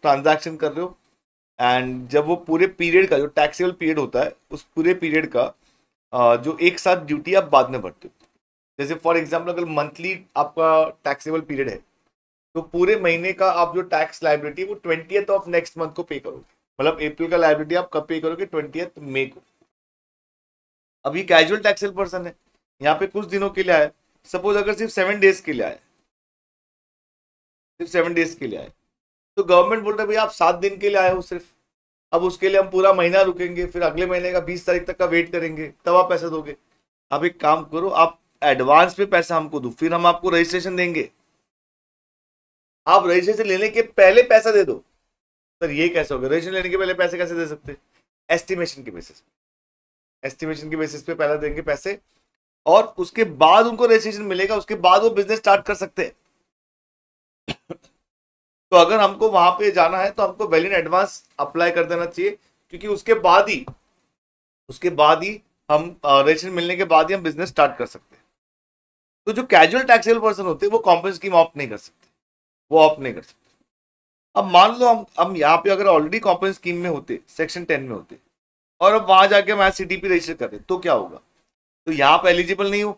ट्रांजैक्शन कर रहे हो, एंड जब वो पूरे पीरियड का जो टैक्सेबल पीरियड होता है उस पूरे पीरियड का जो एक साथ ड्यूटी आप बाद में भरते हो। जैसे फॉर एग्जांपल अगर मंथली आपका टैक्सेबल पीरियड है तो पूरे महीने का आप जो टैक्स लायबिलिटी वो 20th ऑफ नेक्स्ट मंथ को पे करोगे। मतलब अप्रैल का लायबिलिटी आप कब पे करोगे? 20th मई को। अभी कैजुअल टैक्सेबल पर्सन है, यहाँ पे कुछ दिनों के लिए आया। सपोज अगर सिर्फ 7 डेज के लिए आए, सिर्फ 7 डेज के लिए आए, तो गवर्नमेंट बोल रहा है भाई आप 7 दिन के लिए आए हो सिर्फ, अब उसके लिए हम पूरा महीना रुकेंगे, फिर अगले महीने का 20 तारीख तक का वेट करेंगे, तब आप पैसा दोगे। अब एक काम करो, आप एडवांस पे पैसा हमको दो, फिर हम आपको रजिस्ट्रेशन देंगे, आप रजिस्ट्रेशन लेने के पहले पैसा दे दो। सर ये कैसे होगा? रजिस्ट्रेशन लेने के पहले पैसे कैसे दे सकते? एस्टिमेशन के बेसिस पे, एस्टिमेशन के बेसिस पे पहले देंगे पैसे, और उसके बाद उनको रजिस्ट्रेशन मिलेगा, उसके बाद वो बिजनेस स्टार्ट कर सकते हैं। तो अगर हमको वहां पे जाना है तो हमको वेल इन एडवांस अप्लाई कर देना चाहिए, क्योंकि उसके बाद ही हम रजिस्ट्रेशन मिलने के बाद ही हम बिजनेस स्टार्ट कर सकते हैं। तो जो कैजुअल टैक्सेबल पर्सन होते हैं वो कॉम्पोनेंट स्कीम ऑप्ट नहीं कर सकते, वो ऑप्ट नहीं कर सकते। अब मान लो हम यहाँ पे अगर ऑलरेडी कॉम्पोनेंट स्कीम में होते, सेक्शन 10 में होते, और अब वहां जाके हम सीटीपी रजिस्टर कर रहे, तो क्या होगा? तो यहाँ पे एलिजिबल नहीं हो,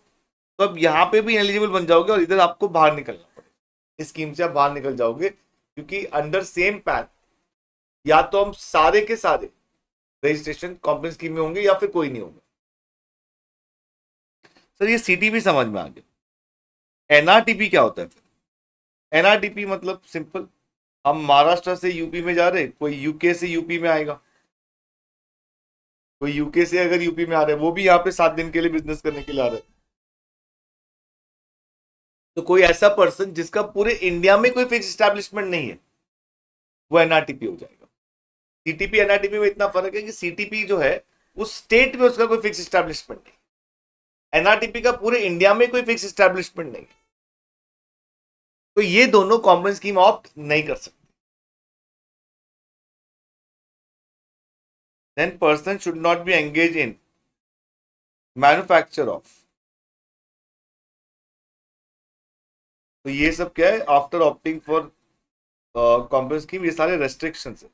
तो अब यहाँ पे भी एलिजिबल बन जाओगे और इधर आपको बाहर निकलना पड़ेगा, इस स्कीम से आप बाहर निकल जाओगे, क्योंकि अंडर सेम पैन या तो हम सारे के सारे रजिस्ट्रेशन कॉम्पोनेंट स्कीम में होंगे या फिर कोई नहीं होगा। सर ये सीटीपी समझ में आ गया। एनआरटीपी क्या होता है फिर? एनआरटीपी मतलब सिंपल, हम महाराष्ट्र से यूपी में जा रहे, कोई यूके से यूपी में आएगा, कोई यूके से अगर यूपी में आ रहे, वो भी यहाँ पे 7 दिन के लिए बिजनेस करने के लिए आ रहे, तो कोई ऐसा पर्सन जिसका पूरे इंडिया में कोई फिक्स एस्टैब्लिशमेंट नहीं है, वो एनआरटीपी हो जाएगा। सीटीपी एनआरटीपी में इतना फर्क है कि सीटीपी जो है उस स्टेट में उसका कोई फिक्स एस्टैब्लिशमेंट नहीं, एनआरटीपी का पूरे इंडिया में कोई फिक्स एस्टैब्लिशमेंट नहीं, तो ये दोनों कॉम्पोनेंट स्कीम ऑप्ट नहीं कर सकते। Then person should not be engaged in manufacture of, तो ये सब क्या है? After opting for component scheme, ये सारे रेस्ट्रिक्शन है।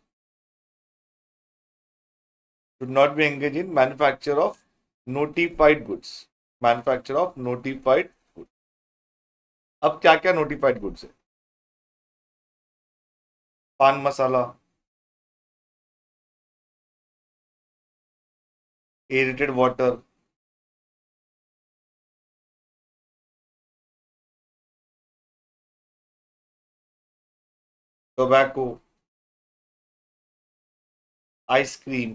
Should not be engage in manufacture of notified goods, manufacture of notified goods. अब क्या क्या नोटिफाइड गुड्स है? Paan masala, aerated water, tobacco, ice cream,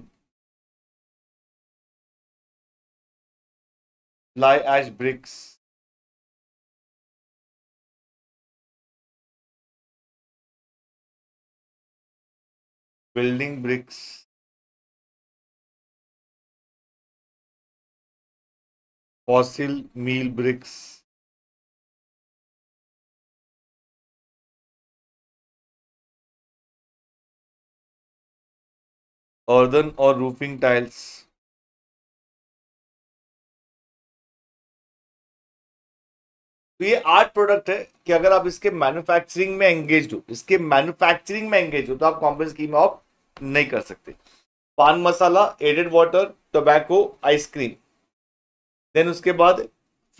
fly ash bricks, building bricks, fossil meal bricks, earthen और roofing tiles. तो ये 8 product है कि अगर आप इसके मैन्युफैक्चरिंग में एंगेज हो, तो आप कॉम्पोनेंट स्कीम ऑफ नहीं कर सकते। Paan masala, aerated water, tobacco, ice cream, then उसके बाद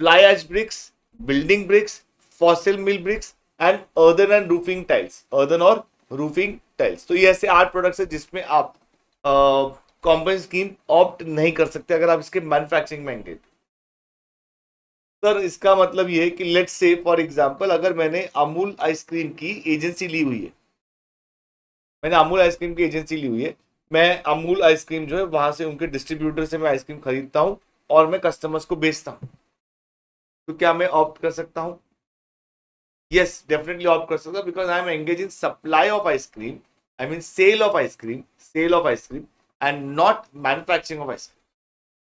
fly ash bricks, building bricks, fossil meal bricks and earthen and roofing tiles, earthen और रूफिंग टाइल्स। तो ये ऐसे 8 प्रोडक्ट्स है जिसमें आप कॉम्पोनेंट स्कीम ऑप्ट नहीं कर सकते अगर आप इसके मैन्युफैक्चरिंग में एंगेज। सर इसका मतलब ये है कि लेट्स से फॉर एग्जांपल अगर मैंने अमूल आइसक्रीम की एजेंसी ली हुई है, मैं अमूल आइसक्रीम जो है वहां से उनके डिस्ट्रीब्यूटर से मैं आइसक्रीम खरीदता हूं और मैं कस्टमर्स को बेचता हूं, तो क्या मैं ऑप्ट कर सकता हूं? यस, डेफिनेटली ऑप्ट कर सकता हूं, because I am engage in supply of ice cream, I mean sale of ice cream and not manufacturing of ice cream.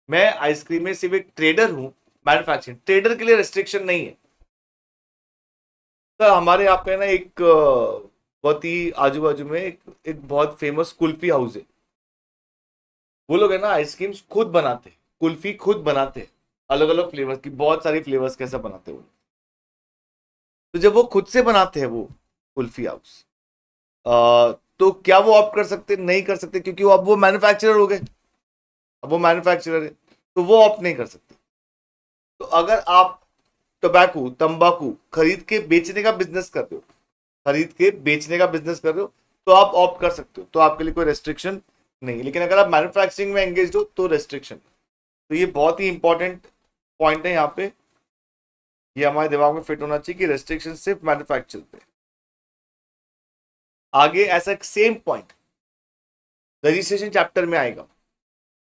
मैं आइसक्रीम में सिर्फ एक ट्रेडर हूं, मैन्युफैक्चरिंग ट्रेडर के लिए रेस्ट्रिक्शन नहीं है। तो हमारे यहाँ पे ना एक बहुत ही आजू बाजू में एक बहुत फेमस कुल्फी हाउस है, वो लोग है ना आइसक्रीम्स खुद बनाते हैं, कुल्फी खुद बनाते हैं, अलग अलग फ्लेवर्स की, बहुत सारी फ्लेवर्स कैसा बनाते हैं वो। तो जब वो खुद से बनाते हैं वो कुल्फी हाउस, तो क्या वो ऑप्ट कर सकते? नहीं कर सकते, क्योंकि वो अब वो मैन्युफैक्चरर हो गए, अब वो मैन्युफैक्चरर है, तो वो ऑप्ट नहीं कर सकते। तो अगर आप तंबाकू खरीद के बेचने का बिजनेस कर रहे हो, तो आप ऑप्ट कर सकते हो, तो आपके लिए कोई रेस्ट्रिक्शन नहीं है। लेकिन अगर आप मैन्युफैक्चरिंग में एंगेज हो तो रेस्ट्रिक्शन। तो ये बहुत ही इंपॉर्टेंट पॉइंट है यहाँ पे, ये हमारे दिमाग में फिट होना चाहिए कि रेस्ट्रिक्शन सिर्फ मैन्युफैक्चर पे। आगे ऐसा सेम पॉइंट रजिस्ट्रेशन चैप्टर में आएगा,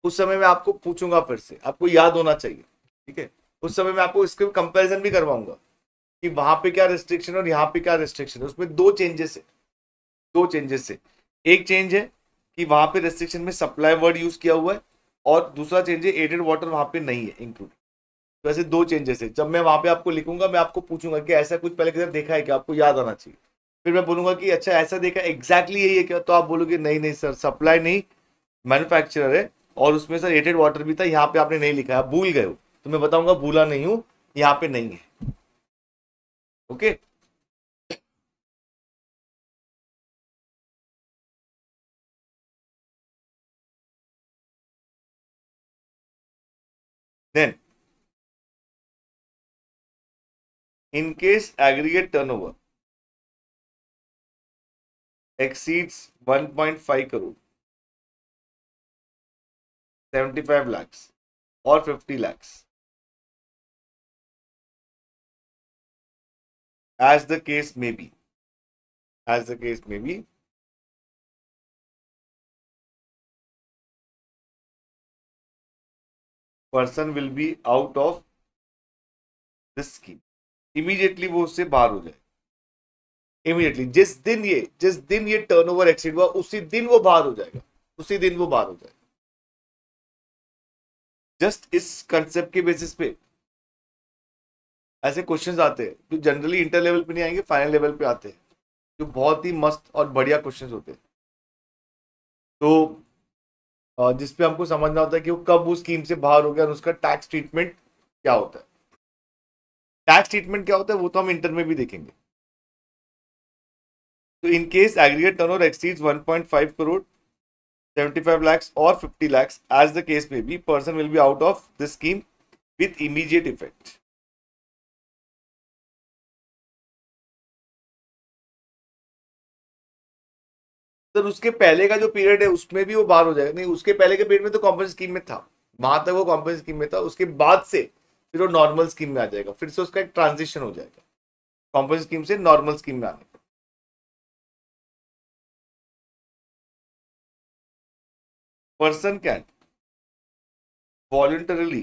उस समय मैं आपको पूछूंगा, फिर से आपको याद होना चाहिए, ठीक है? उस समय मैं आपको इसके कंपैरिजन भी करवाऊंगा कि वहां पे क्या रेस्ट्रिक्शन और यहाँ पे क्या रेस्ट्रिक्शन है। उसमें दो चेंजेस है, एक चेंज है कि वहां पे रेस्ट्रिक्शन में सप्लाई वर्ड यूज किया हुआ है, और दूसरा चेंज है एडेड वाटर वहां पे नहीं है इंक्लूड। तो ऐसे दो चेंजेस है। जब मैं वहां पे आपको लिखूंगा, मैं आपको पूछूंगा कि ऐसा कुछ पहले किधर देखा है कि आपको याद आना चाहिए, फिर मैं बोलूंगा कि अच्छा ऐसा देखा एग्जैक्टली यही है क्या, तो आप बोलोगे नहीं नहीं सर, सप्लाई नहीं, मैन्युफैक्चरर है और उसमें सर रेटेड वाटर भी था, यहाँ पे आपने नहीं लिखा है, आप भूल गए हो, तो मैं बताऊंगा भूला नहीं हूं, यहाँ पे नहीं है। Okay, then in case aggregate turnover exceeds 1.5 crore, 75 lakhs or 50 lakhs, as the case may be, as the case may be, person will be out of this scheme, immediately वो उससे बाहर हो जाए, इमीडिएटली जिस दिन ये टर्नओवर एक्सीड हुआ उसी दिन वो बाहर हो जाएगा, उसी दिन वो बाहर हो जाएगा। जस्ट इस कंसेप्ट के बेसिस पे ऐसे क्वेश्चंस आते हैं जो जनरली इंटर लेवल पे नहीं आएंगे, फाइनल लेवल पे आते हैं, जो बहुत ही मस्त और बढ़िया क्वेश्चंस होते हैं। तो जिसपे हमको समझना होता है कि वो कब उस स्कीम से बाहर हो गया और उसका टैक्स ट्रीटमेंट क्या होता है। टैक्स ट्रीटमेंट क्या होता है वो तो हम इंटर में भी देखेंगे। तो इन case aggregate turnover exceeds 1.5 crore, 75 lakhs or 50 lakhs, as the case may be, person will be out of this scheme with immediate effect. Sir उसके पहले का जो पीरियड है उसमें भी वो बाहर हो जाएगा? नहीं, उसके पहले के पीरियड में तो कॉम्पेंसेशन स्कीम में था, वहां तक वो कॉम्पेंसेशन स्कीम में था, उसके बाद से फिर वो नॉर्मल स्कीम में आ जाएगा, फिर से उसका एक ट्रांजिशन हो जाएगा कॉम्पेंसेशन स्कीम से नॉर्मल स्कीम में आने का। Person can voluntarily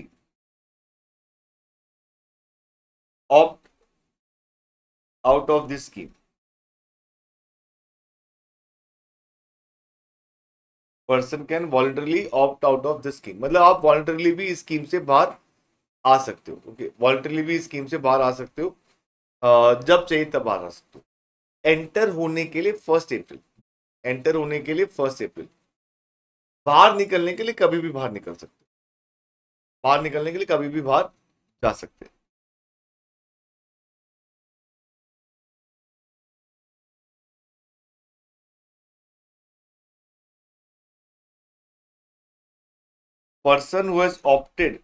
opt out of this scheme. Person can voluntarily opt out of the scheme, मतलब आप वॉलंटरली भी इस स्कीम से बाहर आ सकते हो। ओके, वॉलंटरली भी इस स्कीम से बाहर आ सकते हो, जब चाहिए तब बाहर आ सकते हो। एंटर होने के लिए 1 अप्रैल, एंटर होने के लिए 1 अप्रैल, बाहर निकलने के लिए कभी भी बाहर निकल सकते हो, बाहर निकलने के लिए कभी भी बाहर जा सकते हैं। Person who has opted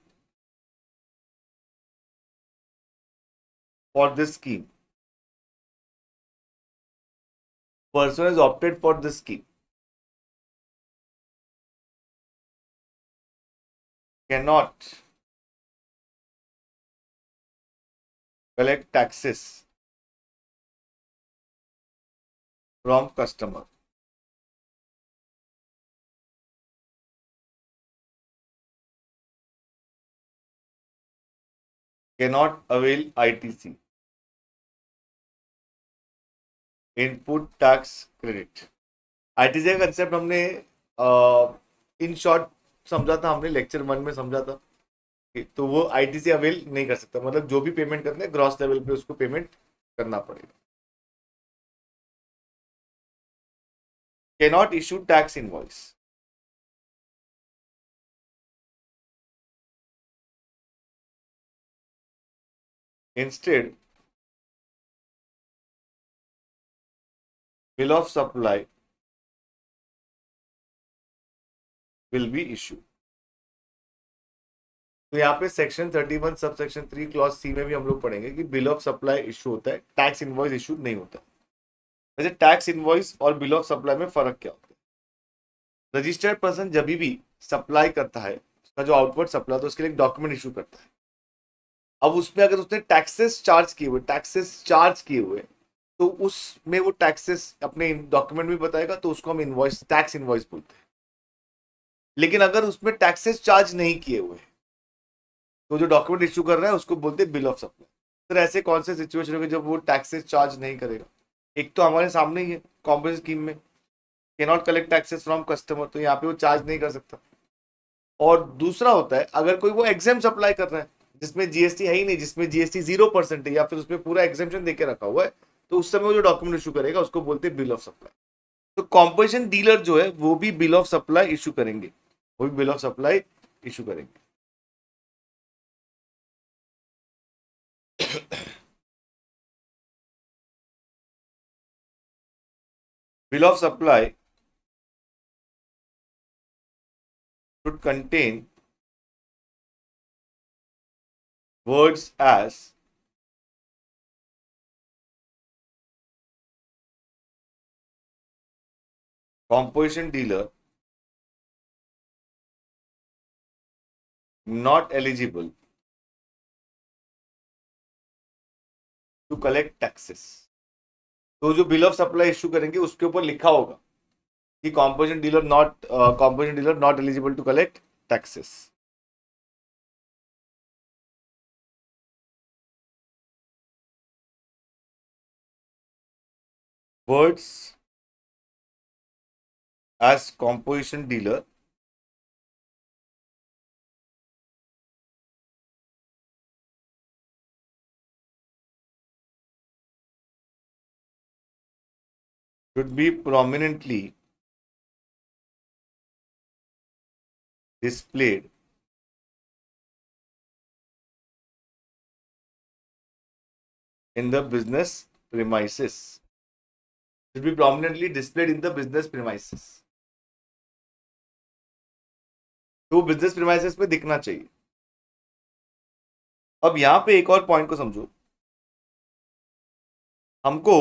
for this scheme, person has opted for this scheme cannot collect taxes from customer, cannot avail ITC, input tax credit. ITC का कंसेप्ट हमने इन शॉर्ट समझा था, हमने लेक्चर 1 में समझा था। तो वो ITC अवेल नहीं कर सकता, मतलब जो भी पेमेंट करते हैं ग्रॉस लेवल पे उसको पेमेंट करना पड़ेगा। Cannot issue tax invoice, instead bill of supply will be issue. तो यहाँ पे section 31 sub section 3 clause C में भी हम लोग पढ़ेंगे कि बिल ऑफ सप्लाई इशू होता है, टैक्स इनवॉइस इशू नहीं होता। वैसे टैक्स इनवॉइस और बिल ऑफ सप्लाई में फर्क क्या होता है? रजिस्टर्ड पर्सन जब भी सप्लाई करता है, उसका जो आउटवर्ड सप्लाई तो उसके लिए एक डॉक्यूमेंट इशू करता है। अब उसमें अगर उसने टैक्सेस चार्ज किए हुए तो उसमें वो टैक्सेस अपने डॉक्यूमेंट में बताएगा, तो उसको हम इनवॉइस, टैक्स इनवॉइस बोलते हैं। लेकिन अगर उसमें टैक्सेस चार्ज नहीं किए हुए तो जो डॉक्यूमेंट इशू कर रहा है उसको बोलते हैं बिल ऑफ सप्लाई। सर ऐसे कौन से सिचुएशन होंगे जब वो टैक्सेस चार्ज नहीं करेगा? एक तो हमारे सामने ही है कॉम्पेंसेशन स्कीम में, can not collect taxes from customer, तो यहाँ पे वो चार्ज नहीं कर सकता। और दूसरा होता है अगर कोई वो एग्जाम सप्लाई कर रहा है जिसमें जीएसटी है ही नहीं, जिसमें जीएसटी 0% है, या फिर उसमें पूरा एग्जाम्पशन देके रखा हुआ है, तो उस समय वो जो डॉक्यूमेंट इशू करेगा उसको बोलते हैं बिल ऑफ सप्लाई। तो कॉम्पोजिशन डीलर जो है वो भी बिल ऑफ सप्लाई इशू करेंगे, वो भी बिल ऑफ सप्लाई इशू करेंगे। Bill of supply should contain words as composition dealer not eligible to collect taxes। तो जो बिल ऑफ सप्लाई इशू करेंगे उसके ऊपर लिखा होगा कि composition dealer not eligible to collect taxes। Words as composition dealer should be prominently displayed in the business premises। Should be prominently displayed in the business premises। तो business premises पे दिखना चाहिए। अब यहां पे एक और पॉइंट को समझो, हमको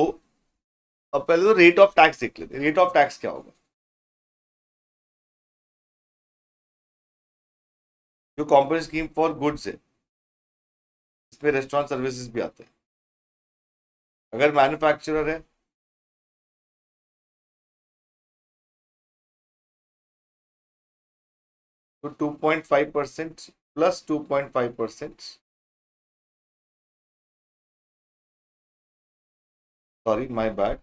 अब पहले तो रेट ऑफ टैक्स देख लेते हैं। रेट ऑफ टैक्स क्या होगा? जो कॉम्पोजिशन स्कीम फॉर गुड्स है इसमें रेस्टोरेंट सर्विसेज भी आते हैं। अगर मैन्युफैक्चरर है तो 2.5% plus 2.5%, sorry my bad,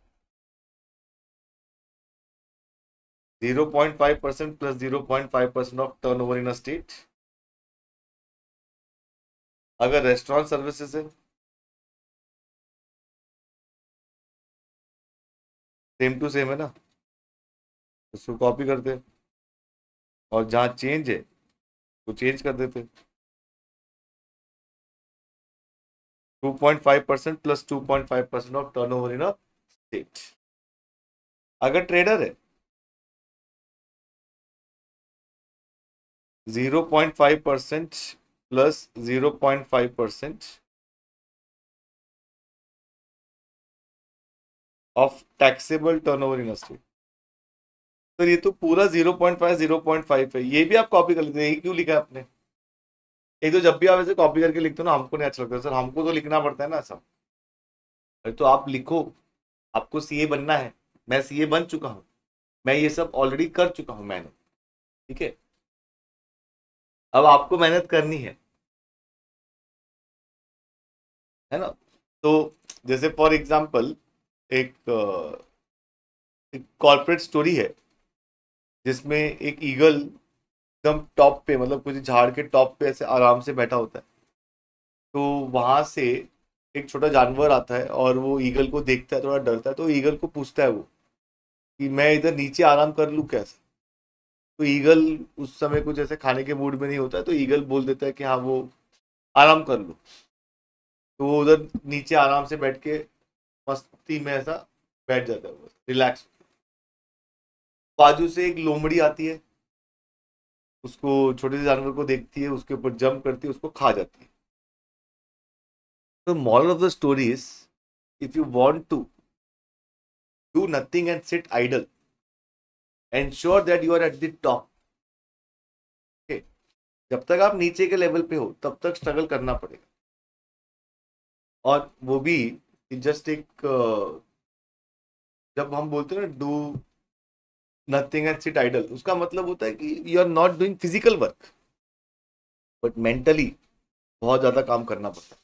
0.5% plus 0.5% of turnover in a state. अगर रेस्टोरेंट सर्विसेज है सेम टू सेम है ना, उसको कॉपी करते हैं और जहां चेंज है वो चेंज कर देते। 2.5% plus 2.5% of turnover in a state. अगर ट्रेडर है 0.5% plus 0.5% of taxable turnover in a state. तो ये तो पूरा 0.5 0.5 है, ये भी आप कॉपी कर लेते हैं। ये क्यों लिखा है आपने? एक तो जब भी आप ऐसे कॉपी करके लिखते हो ना, हमको नहीं अच्छा लगता सर, हमको तो लिखना पड़ता है ना सब। अरे तो आप लिखो, आपको सीए बनना है, मैं सीए बन चुका हूं, मैं ये सब ऑलरेडी कर चुका हूं मैंने, ठीक है। अब आपको मेहनत करनी है ना। तो जैसे फॉर एग्जांपल एक कॉर्पोरेट स्टोरी है जिसमें एक ईगल एकदम टॉप पे, मतलब कुछ झाड़ के टॉप पे ऐसे आराम से बैठा होता है। तो वहां से एक छोटा जानवर आता है और वो ईगल को देखता है, थोड़ा डरता है, तो ईगल को पूछता है वो कि मैं इधर नीचे आराम कर लूं कैसे। तो ईगल उस समय कुछ ऐसे खाने के मूड में नहीं होता है, तो ईगल बोल देता है कि हाँ वो आराम कर लो। तो वो उधर नीचे आराम से बैठ के मस्ती में ऐसा बैठ जाता है, रिलैक्स। बाजू से एक लोमड़ी आती है, उसको छोटे से जानवर को देखती है, उसके ऊपर जंप करती है, उसको खा जाती है। तो moral of the story is, if you want to do nothing and sit idle, ensure that you are at the top. जब तक आप नीचे के लेवल पे हो तब तक स्ट्रगल करना पड़ेगा। और वो भी जस्ट एक जब हम बोलते हैं ना do nothing and sit idle, उसका मतलब होता है कि you are not doing physical work but mentally बहुत ज्यादा काम करना पड़ता है।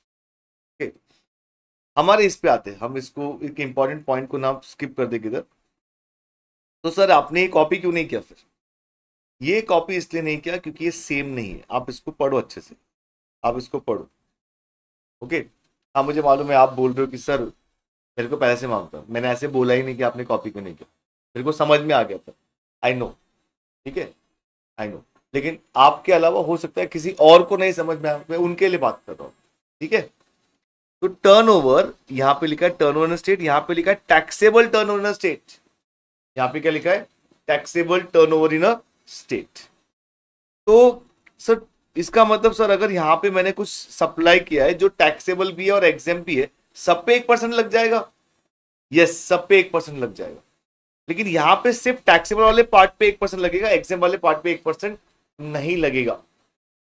okay? हमारे इस पे आते हैं, हम इसको एक इंपॉर्टेंट पॉइंट को ना स्किप कर दे किधर। तो सर आपने ये कॉपी क्यों नहीं किया? फिर ये कॉपी इसलिए नहीं किया क्योंकि ये सेम नहीं है। आप इसको पढ़ो अच्छे से, आप इसको पढ़ो, ओके। हाँ मुझे मालूम है आप बोल रहे हो कि सर मेरे को पैसे मांगता, मैंने ऐसे बोला ही नहीं कि आपने कॉपी क्यों नहीं किया। मेरे को समझ में आ गया था, आई नो, ठीक है, आई नो, लेकिन आपके अलावा हो सकता है किसी और को नहीं समझ में आया, मैं उनके लिए बात कर रहा हूँ, ठीक है। तो टर्नओवर यहां पे लिखा है टर्नओवर इन स्टेट, यहां पे लिखा है टैक्सेबल टर्नओवर इन स्टेट, यहां पे क्या लिखा है, टैक्सेबल टर्नओवर इन स्टेट। तो सर इसका मतलब सर अगर यहां पे मैंने कुछ सप्लाई किया है जो टैक्सेबल भी है और एग्जाम भी है, सब पे 1% लग जाएगा, यस सब पे 1% लग जाएगा, लेकिन यहां पे सिर्फ टैक्सेबल वाले पार्ट पे 1% लगेगा, एग्जाम वाले पार्ट पे 1% नहीं लगेगा।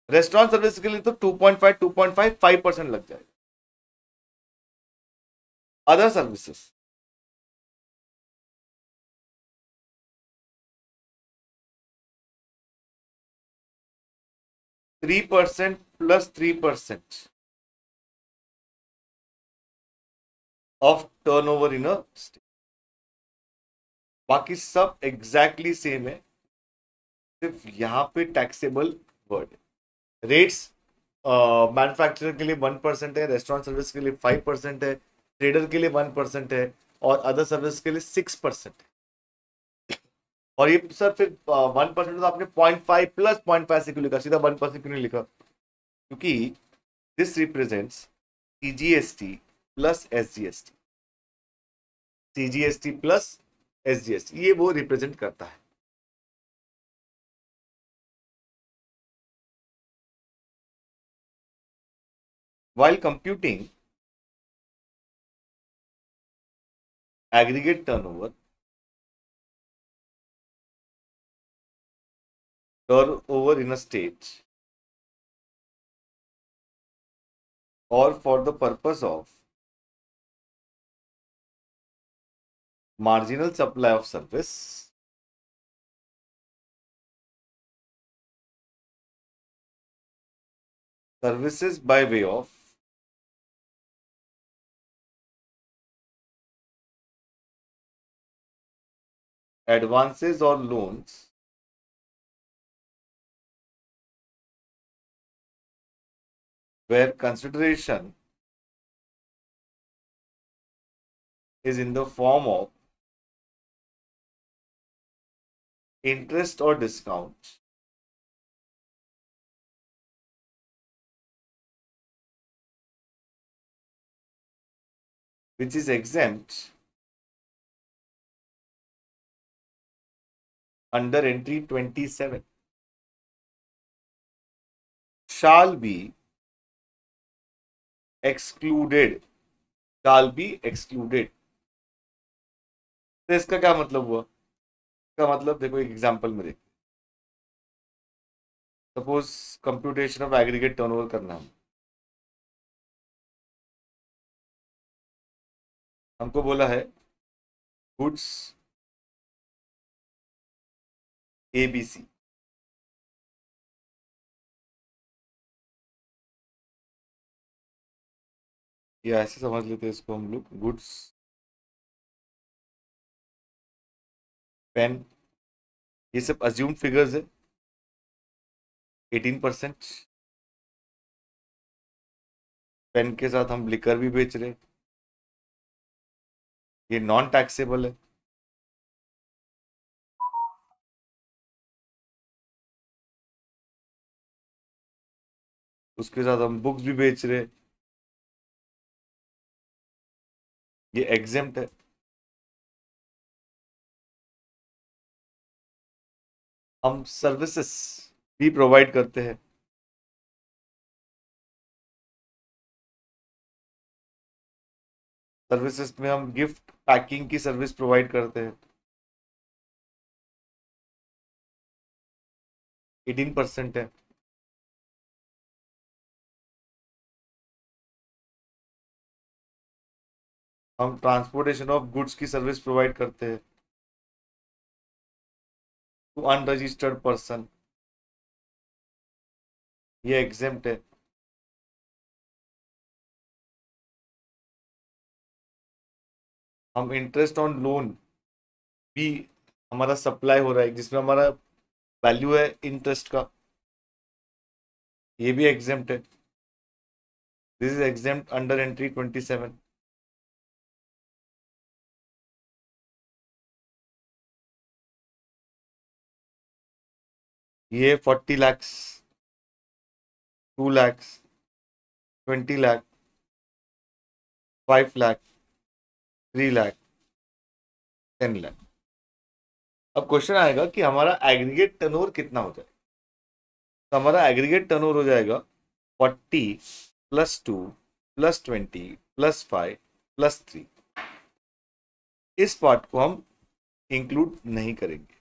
रेस्टोरेंट सर्विस के लिए तो 2.5 2.5 5% लग जाएगा। Other services 3% plus 3% of turnover in a state, बाकी सब एग्जैक्टली सेम है, सिर्फ यहां पे टैक्सेबल वर्ड है। रेट्स मैन्युफैक्चरर के लिए 1% है, रेस्टोरेंट सर्विस के लिए 5% है, ट्रेडर के लिए 1% है, और अदर सर्विस के लिए 6% है। और ये सर फिर 1% तो आपने 0.5 प्लस 0.5 से क्यों लिखा, सीधा 1% क्यों नहीं लिखा, क्योंकि this represents CGST plus SGST, CGST plus SGST ये वो रिप्रेजेंट करता है। while computing aggregate turnover in a state, or for the purpose of marginal supply of service, services by way of advances or loans where consideration is in the form of interest or discount, which is exempt under entry 27, shall be excluded, shall be excluded। तो इसका क्या मतलब हुआ, इसका मतलब देखो एक example में देखो, suppose computation of aggregate turnover करना है, हमको बोला है गुड्स एबीसी, या ऐसे समझ लेते हैं इसको हम लोग, गुड्स पेन, ये सब अज्यूम्ड फिगर्स है, 18%। पेन के साथ हम लिकर भी बेच रहे हैं, ये नॉन टैक्सेबल है। उसके साथ हम बुक्स भी बेच रहे हैं, ये एग्जेम्प्ट है। हम सर्विसेज भी प्रोवाइड करते हैं, सर्विसेज में हम गिफ्ट पैकिंग की सर्विस प्रोवाइड करते हैं, 18% है। हम ट्रांसपोर्टेशन ऑफ गुड्स की सर्विस प्रोवाइड करते हैं टू अनरजिस्टर्ड पर्सन, ये एग्जेम्प्ट है। हम इंटरेस्ट ऑन लोन भी, हमारा सप्लाई हो रहा है जिसमें हमारा वैल्यू है इंटरेस्ट का, ये भी एग्जेम्प्ट है। This is exempt under entry 27। ये 40 lakhs, 2 lakhs, 20 lakh, 5 lakh, 3 lakh, 10 lakh। अब क्वेश्चन आएगा कि हमारा एग्रीगेट टर्नओवर कितना हो जाएगा। तो हमारा एग्रीगेट टर्नओवर हो जाएगा 40 + 2 + 20 + 5 + 3। इस पार्ट को हम इंक्लूड नहीं करेंगे।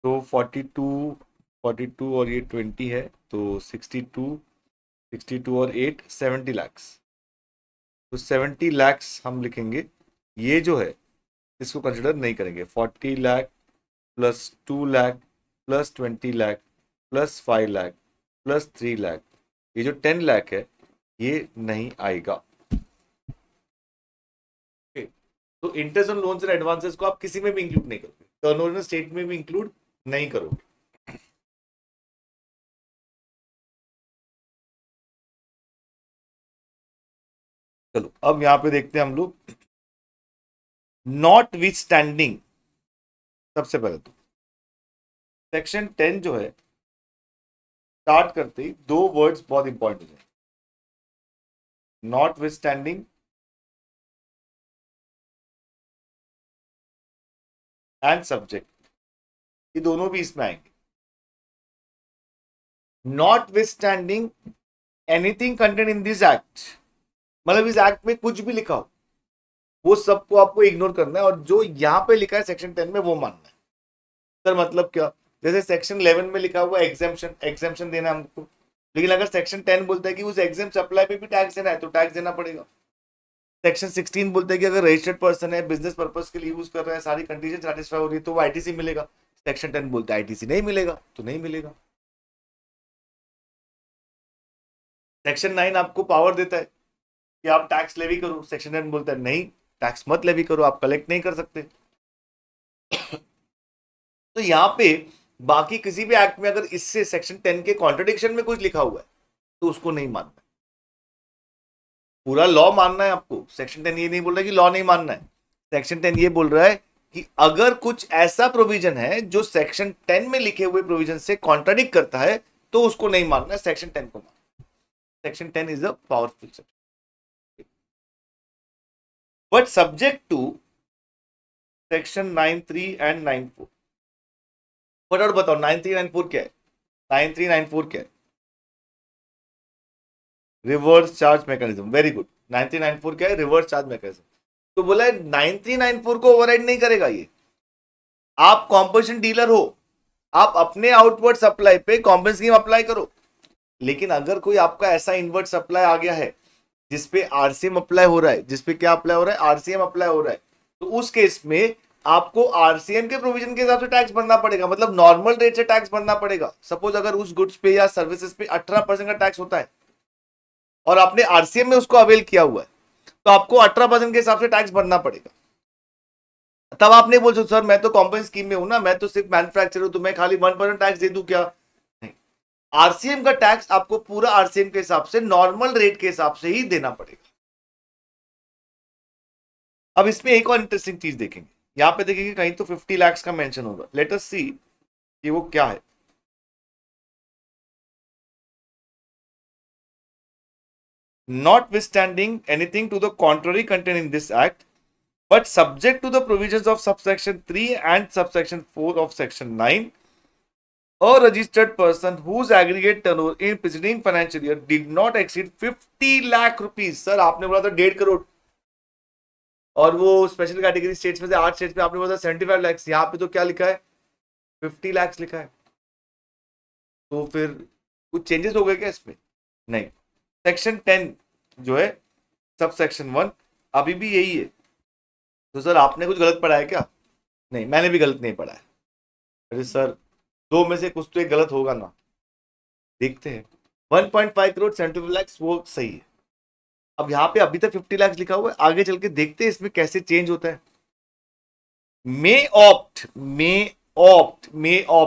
तो 42 और ये 20 है, तो 62 और 8 70 lakhs। तो 70 lakhs हम लिखेंगे। ये जो है इसको कंसिडर नहीं करेंगे। 40 lakh + 2 lakh + 20 lakh + 5 lakh + 3 lakh, ये जो 10 lakh है ये नहीं आएगा। तो interest on loans and advances को आप किसी में भी इंक्लूड नहीं करोगे, टर्नओवर स्टेट में भी इंक्लूड नहीं करोगे। चलो अब यहां पे देखते हैं हम लोग नॉट विथ स्टैंडिंग। सबसे पहले तो सेक्शन 10 जो है स्टार्ट करते ही दो वर्ड्स बहुत इंपॉर्टेंट है, not with standing and subject. ये दोनों भी इसमें आएंगे। Not with standing anything content in this act, मतलब इस एक्ट में कुछ भी लिखा हो वो सबको आपको इग्नोर करना है, और जो यहां पे लिखा है सेक्शन 10 में वो मानना है। सर मतलब क्या? जैसे सेक्शन 11 में लिखा हुआ एग्जाम्पशन देना है हमको, लेकिन अगर सेक्शन 10 बोलता है कि उस एग्जाम सप्लाई पे भी टैक्स देना है तो टैक्स देना पड़ेगा। सेक्शन 16 बोलता है कि अगर रजिस्टर्ड पर्सन है, बिजनेस पर्पस के लिए यूज कर रहा है, सारी कंडीशन सेटिस्फाई हो रही है तो वो आईटीसी मिलेगा। सेक्शन 10 बोलता है आईटीसी नहीं मिलेगा तो नहीं मिलेगा। सेक्शन 9 आपको पावर देता है कि आप टैक्स लेवी करो, सेक्शन 10 बोलता है नहीं, टैक्स मत लेवी करो, आप कलेक्ट नहीं कर सकते। तो यहाँ पे बाकी किसी भी एक्ट में अगर इससे सेक्शन 10 के कॉन्ट्रडिक्शन में कुछ लिखा हुआ है तो उसको नहीं मानना। पूरा लॉ मानना है आपको। सेक्शन 10 ये नहीं बोल रहा कि लॉ नहीं मानना है। सेक्शन 10 ये बोल रहा है कि अगर कुछ ऐसा प्रोविजन है जो सेक्शन 10 में लिखे हुए प्रोविजन से कॉन्ट्राडिक्ट करता है तो उसको नहीं मानना है, सेक्शन 10 को मानना। Section 10 is a powerful section, but subject to section 9(3) and 9(4). फटाफट बताओ 9(3) 9(4) क्या है? 9(3) 9(4) क्या है? Reverse charge mechanism. Very good. 9(3) 9(4) क्या है? Reverse charge mechanism. तो बोला है 9(3) 9(4) को ओवरराइड नहीं करेगा ये। आप कॉम्पोजिशन डीलर हो, आप अपने आउटवर्ड सप्लाई पे कॉम्पेंसेशन स्कीम अप्लाई करो। लेकिन अगर कोई आपका ऐसा इनवर्ट सप्लाई आ गया है जिसपे आरसीएम अप्लाई हो रहा है, जिसपे क्या अप्लाई हो रहा है? आरसीएम अप्लाई हो रहा है, तो उस केस में आपको आरसीएम के प्रोविजन के हिसाब से टैक्स भरना पड़ेगा, मतलब नॉर्मल रेट से टैक्स भरना पड़ेगा। सपोज अगर उस गुड्स पे या सर्विसेज पे 18% का टैक्स होता है और आपने आरसीएम में उसको अवेल किया हुआ है तो आपको 18% के हिसाब से टैक्स भरना पड़ेगा। तब आप नहीं बोल सकते सर मैं तो कॉम्पेंसेशन स्कीम में हूं ना, मैं तो सिर्फ मैन्युफैक्चरर हूं तो मैं खाली 1% टैक्स दे दूं क्या? नहीं, आरसीएम का टैक्स आपको पूरा आरसीएम के हिसाब से नॉर्मल रेट के हिसाब से ही देना पड़ेगा। अब इसमें एक और इंटरेस्टिंग चीज देखेंगे, यहां पे देखेंगे कहीं तो 50 lakhs का मेंशन होगा। लेट अस सी कि वो क्या है। Notwithstanding anything to the contrary contained in this act, but subject to the provisions of subsection 3 and subsection 4 of section 9, a registered person whose aggregate turnover in preceding financial year did not exceed 50 lakh rupees। Sir आपने बोला था 1.5 करोड़, और वो special category states में से 8 states में आपने बोला था 75 lakhs। यहाँ पे तो क्या लिखा है? 50 lakhs लिखा है। तो फिर कुछ चेंजेस हो गए क्या इसमें? नहीं। सेक्शन 10 जो है सब सेक्शन 1 अभी भी यही है। तो सर आपने कुछ गलत पढ़ा है क्या? नहीं, मैंने भी गलत नहीं पढ़ा है। अरे सर दो में से कुछ तो एक गलत होगा ना, देखते हैं। 1.5 करोड़ 75 lakhs वो सही है। अब यहाँ पे अभी तक 50 lakhs लिखा हुआ है, आगे चल के देखते हैं इसमें कैसे चेंज होता है। मे ऑप्ट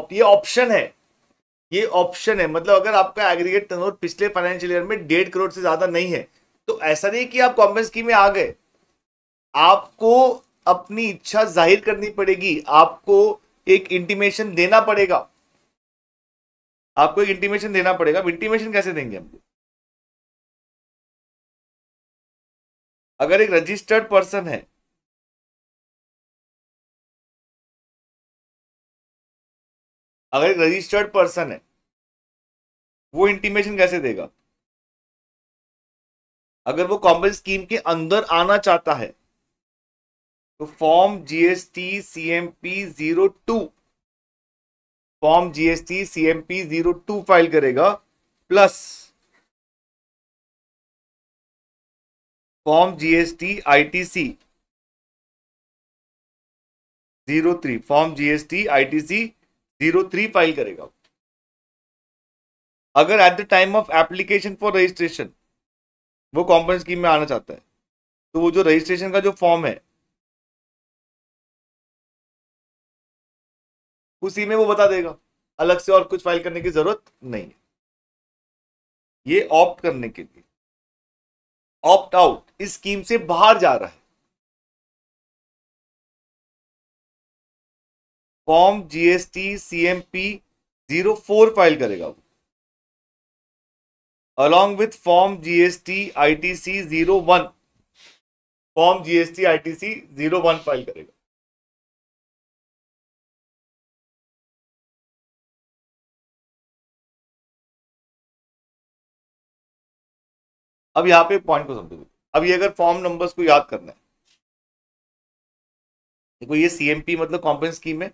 ये ऑप्शन है, ये ऑप्शन है। मतलब अगर आपका एग्रीगेट टर्नओवर पिछले फाइनेंशियल ईयर में 1.5 करोड़ से ज्यादा नहीं है तो ऐसा नहीं कि आप कॉम्पेंसेशन स्कीम में आ गए, आपको अपनी इच्छा जाहिर करनी पड़ेगी, आपको एक इंटीमेशन देना पड़ेगा आपको एक इंटीमेशन देना पड़ेगा। इंटीमेशन कैसे देंगे हम? अगर एक रजिस्टर्ड पर्सन है, अगर एक रजिस्टर्ड पर्सन है, वो इंटीमेशन कैसे देगा? अगर वो कॉम्बेंस स्कीम के अंदर आना चाहता है तो form GST CMP 02, form GST CMP 02 file करेगा, plus form GST ITC 03, form GST ITC 03 file करेगा। अगर at the time of application for registration वो कॉम्पोनेंट स्कीम में आना चाहता है तो वो जो रजिस्ट्रेशन का जो फॉर्म है उसी में वो बता देगा, अलग से और कुछ फाइल करने की जरूरत नहीं है। ये ऑप्ट करने के लिए, ऑप्ट आउट, इस स्कीम से बाहर जा रहा है, फॉर्म जीएसटी सीएमपी 04 फाइल करेगा वो, along with form GST ITC 01, form GST ITC 01 file करेगा। अब यहां पे पॉइंट को समझो। अब ये अगर फॉर्म नंबर्स को याद करना है, देखो ये सीएमपी मतलब कॉम्पोनेंट स्कीम है,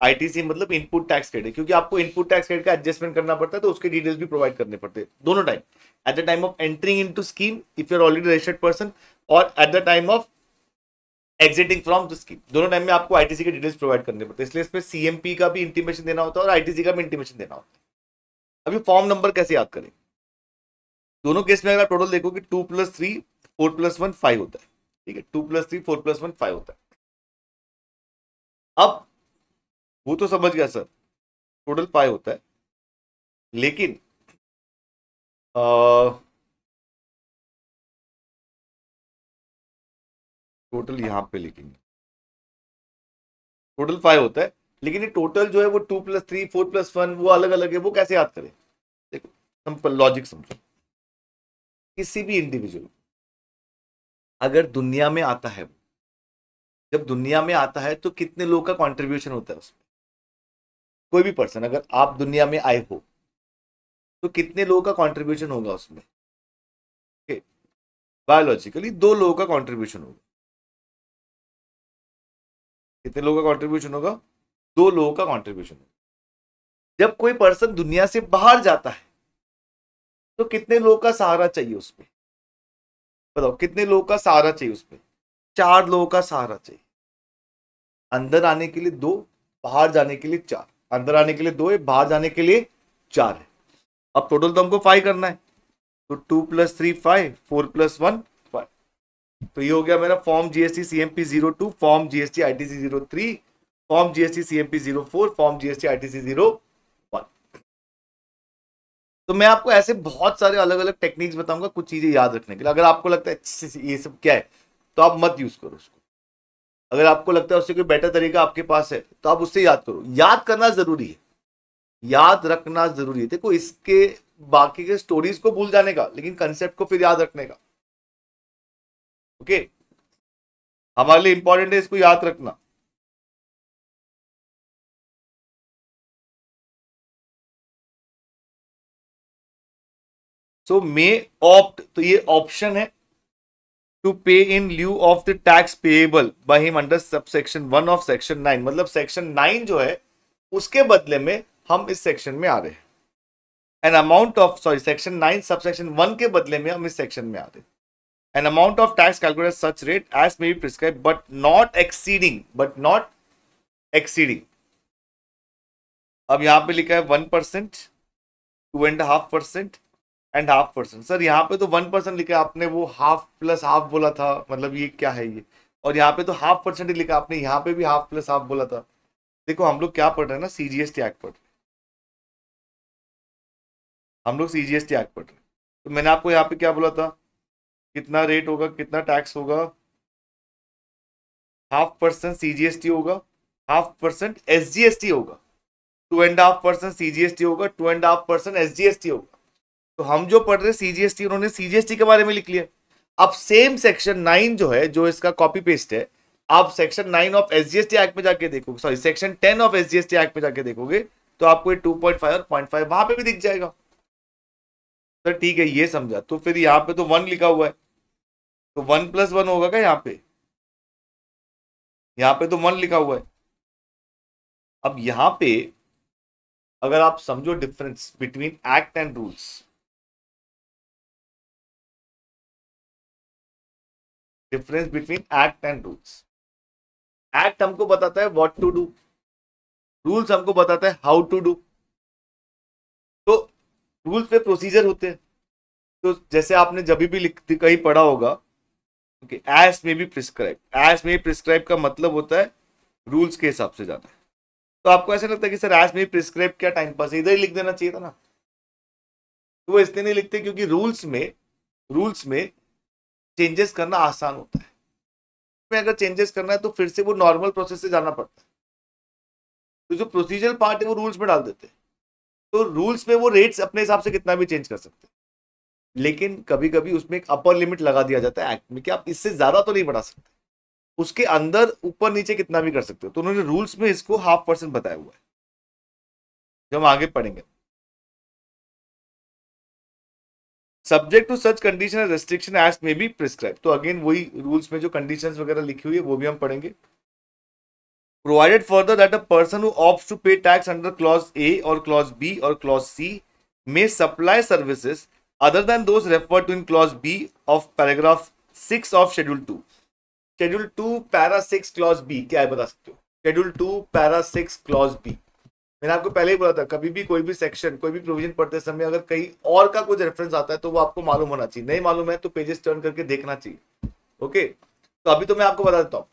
आईटीसी मतलब इनपुट टैक्स क्रेडिट, क्योंकि आपको इनपुट टैक्स क्रेडिट का एडजस्टमेंट करना पड़ता है तो उसके डिटेल्स भी प्रोवाइड करने पड़ते हैं दोनों time, at the time of entering into scheme if you are already registered person, और at the time of exiting from the scheme, दोनों टाइम में आपको आईटीसी के डिटेल्स प्रोवाइड करने पड़ते हैं। इसलिए इसमें सीएमपी का भी इंटीमेशन देना होता है और आईटीसी का भी इंटीमेशन देना होता है। अभी फॉर्म नंबर कैसे याद करें? दोनों केस में अगर आप टोटल देखो कि 2+3 4+1 5 होता है, ठीक है, 2+3 4+1 5 होता है। अब वो तो समझ गया सर, टोटल 5 होता है, लेकिन टोटल यहां पे लिखेंगे, टोटल 5 होता है, लेकिन ये टोटल जो है वो 2+3 4+1 वो अलग अलग है, वो कैसे याद करें? देखो सिंपल लॉजिक समझो। किसी भी इंडिविजुअल अगर दुनिया में आता है, जब दुनिया में आता है तो कितने लोगों का कंट्रीब्यूशन होता है उसमें? कोई भी पर्सन, अगर आप दुनिया में आए हो तो कितने लोगों का कंट्रीब्यूशन होगा उसमें? बायोलॉजिकली 2 लोगों का कंट्रीब्यूशन होगा। कितने लोगों का कंट्रीब्यूशन होगा? 2 लोगों का कंट्रीब्यूशन होगा। जब कोई पर्सन दुनिया से बाहर जाता है तो कितने लोगों का सहारा चाहिए उसमें? बताओ कितने लोगों का सहारा चाहिए उसमें? 4 लोगों का सहारा चाहिए। अंदर आने के लिए 2, बाहर जाने के लिए 4, अंदर आने के लिए 2 है, बाहर जाने के लिए 4 है। अब टोटल तो हमको 5 करना है, तो 2+3 5, 4+1 5, तो ये हो गया मेरा form GST CMP 02, form GST ITC 03, form GST CMP 04, form GST ITC 01। तो मैं आपको ऐसे बहुत सारे अलग अलग टेक्निक्स बताऊंगा कुछ चीजें याद रखने के लिए। अगर आपको लगता है ये सब क्या है तो आप मत यूज करो उसको। अगर आपको लगता है उससे कोई बेटर तरीका आपके पास है तो आप उससे याद करो। याद करना जरूरी है, याद रखना जरूरी है। देखो इसके बाकी के स्टोरीज को भूल जाने का, लेकिन कंसेप्ट को फिर याद रखने का। ओके, हमारे लिए इंपॉर्टेंट है इसको याद रखना। सो मे ऑप्ट, तो ये ऑप्शन है, to pay in lieu of the tax payable by him under subsection 1 of section 9, मतलब सेक्शन 9 जो है उसके बदले में हम इस सेक्शन में आ रहे हैं। An amount of, sorry, section 9 subsection 1 के बदले में हम इस सेक्शन में आ रहे हैं। An amount of tax calculated such rate as may be prescribe but not exceeding, but not exceeding. अब यहां पे लिखा है 1%, 2.5% एंड 0.5%। सर यहाँ पे तो 1% लिखा है आपने, वो हाफ प्लस हाफ बोला था, मतलब ये क्या है ये? और यहाँ पे तो 0.5% ही लिखा आपने, यहाँ पे भी हाफ प्लस हाफ बोला था। देखो हम लोग क्या पढ़ रहे हैं ना, सीजीएसटी एक्ट पढ़ रहे हैं, हम लोग सीजीएसटी एक्ट पढ़ रहे हैं। तो मैंने आपको यहाँ पे क्या बोला था, कितना रेट होगा, कितना टैक्स होगा? 0.5% सीजीएसटी होगा, 0.5% एसजीएसटी होगा, 2.5% CGST होगा, 2.5% SGST होगा। तो हम जो पढ़ रहे CGST, उन्होंने CGST के बारे में लिख लिया। अब सेम सेक्शन 9 जो है, जो इसका कॉपी पेस्ट है, आप सेक्शन 9 ऑफ SGST एक्ट में जाके देखोगे, sorry section 10 of SGST act में जाके देखोगे, तो आपको ये 2.5 और 0.5 वहां पे भी दिख जाएगा। तो ठीक है, ये समझा। तो फिर यहाँ पे तो 1 लिखा हुआ है, तो 1+1 होगा क्या यहाँ पे? यहाँ पे तो 1 लिखा हुआ है। अब यहाँ पे अगर आप समझो difference between act and rules, difference between act and rules, act हमको बताता है व्हाट टू डू, रूल्स हमको बताता है हाउ टू डू। तो रूल्स पे प्रोसीजर होते हैं। तो जैसे आपने जब भी कहीं पढ़ा होगा कि एज में बी प्रिस्क्राइब, एज में प्रिस्क्राइब का मतलब होता है रूल्स के हिसाब से जाना है। तो आपको ऐसा लगता है कि सर एज में प्रिस्क्राइब क्या टाइम पास, इधर ही लिख देना चाहिए था ना। तो वो इसलिए नहीं लिखते क्योंकि रूल्स में चेंजेस करना आसान होता है। में अगर चेंजेस करना है तो फिर से वो नॉर्मल प्रोसेस से जाना पड़ता है। तो जो प्रोसीजरल पार्ट है वो रूल्स में डाल देते हैं। तो रूल्स में वो रेट्स अपने हिसाब से कितना भी चेंज कर सकते हैं, लेकिन कभी कभी उसमें एक अपर लिमिट लगा दिया जाता है एक्ट में कि आप इससे ज्यादा तो नहीं बढ़ा सकते, उसके अंदर ऊपर नीचे कितना भी कर सकते हो। तो उन्होंने रूल्स में इसको 0.5% बताया हुआ है, जो हम आगे पढ़ेंगे। Subject to such condition and restriction as may be prescribe, तो अगेन वही रूल्स में जो कंडीशंस वगैरह लिखी हुई है वो भी हम पढ़ेंगे। Provided further that a person who opts to pay tax under clause A or clause B or clause C may supply services other than those referred to in clause B of paragraph 6 of schedule 2. Schedule 2 para 6 clause B क्या है बता सकते हो? Schedule 2 para 6 clause B, मैंने आपको पहले ही बोला था, कभी भी कोई भी सेक्शन, कोई भी प्रोविजन पढ़ते समय अगर कहीं और का कुछ रेफरेंस आता है तो वो आपको मालूम होना चाहिए। नहीं मालूम है तो पेजेस टर्न करके देखना चाहिए। ओके, तो अभी तो मैं आपको बता देता हूँ।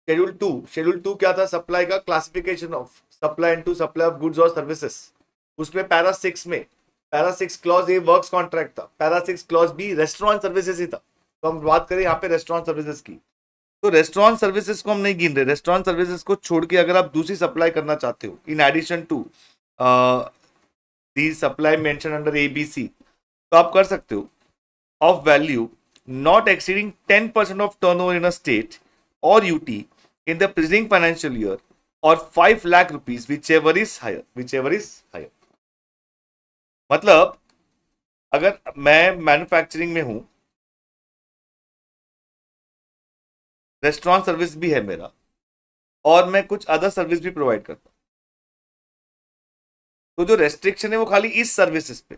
शेड्यूल टू क्या था? सप्लाई का classification of supply into supply of goods और सर्विसेज। उसमें पैरा 6 में, para 6 clause A works contract था, para 6 clause B restaurant services ही था। तो हम बात करें यहाँ पे रेस्टोरेंट सर्विसेज की, तो रेस्टोरेंट सर्विसेज को हम नहीं गिन रहे। रेस्टोरेंट सर्विसेज को छोड़ के अगर आप दूसरी सप्लाई करना चाहते हो in addition to the supply mention under ABC, तो आप कर सकते हो। Of value not exceeding 10% of turnover in a state or UT in the preceding financial year or 5 lakh rupees, whichever is higher। मतलब अगर मैं मैन्युफैक्चरिंग में हूं, रेस्टोरेंट सर्विस भी है मेरा, और मैं कुछ अदर सर्विस भी प्रोवाइड करता हूं, तो जो रेस्ट्रिक्शन है वो खाली इस सर्विसेज पे,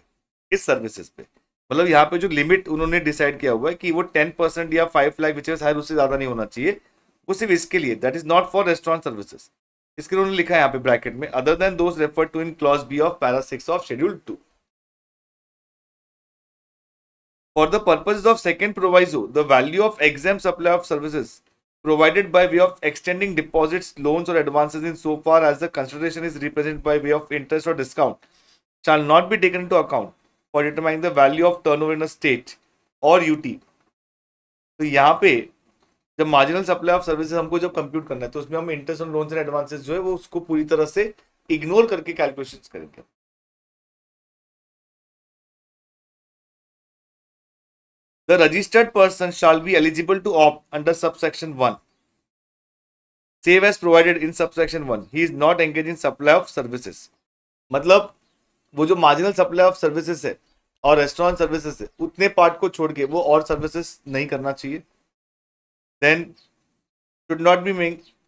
मतलब यहाँ पे जो लिमिट उन्होंने डिसाइड किया हुआ है कि वो 10% या 5 लाख विच हायर, उससे ज्यादा नहीं होना चाहिए, वो सिर्फ इसके लिए, that is not for restaurant services. इसके लिए उन्होंने लिखा है यहाँ पे ब्रैकेट में, other than those referred to in clause B of para 6 of schedule 2। For the purposes of second proviso the value of exempt supply of services provided by way of extending deposits, loans or advances in so far as the consideration is represented by way of interest or discount shall not be taken into account for determining the value of turnover in a state or UT। तो यहाँ पे जब marginal supply of services हमको जब compute करना है तो उसमें हम इंटरेस्ट और लोन्स एंड एडवांसेस जो है वो उसको पूरी तरह से इग्नोर करके कैलकुलेशंस करेंगे। The registered person shall be eligible to opt under subsection 1 save as provided in subsection 1 he is not engaged in supply of services। मतलब वो जो मार्जिनल सप्लाई ऑफ सर्विसेज है और रेस्टोरेंट सर्विसेज है उतने part को छोड़ के वो और सर्विसेज नहीं करना चाहिए। Then should not be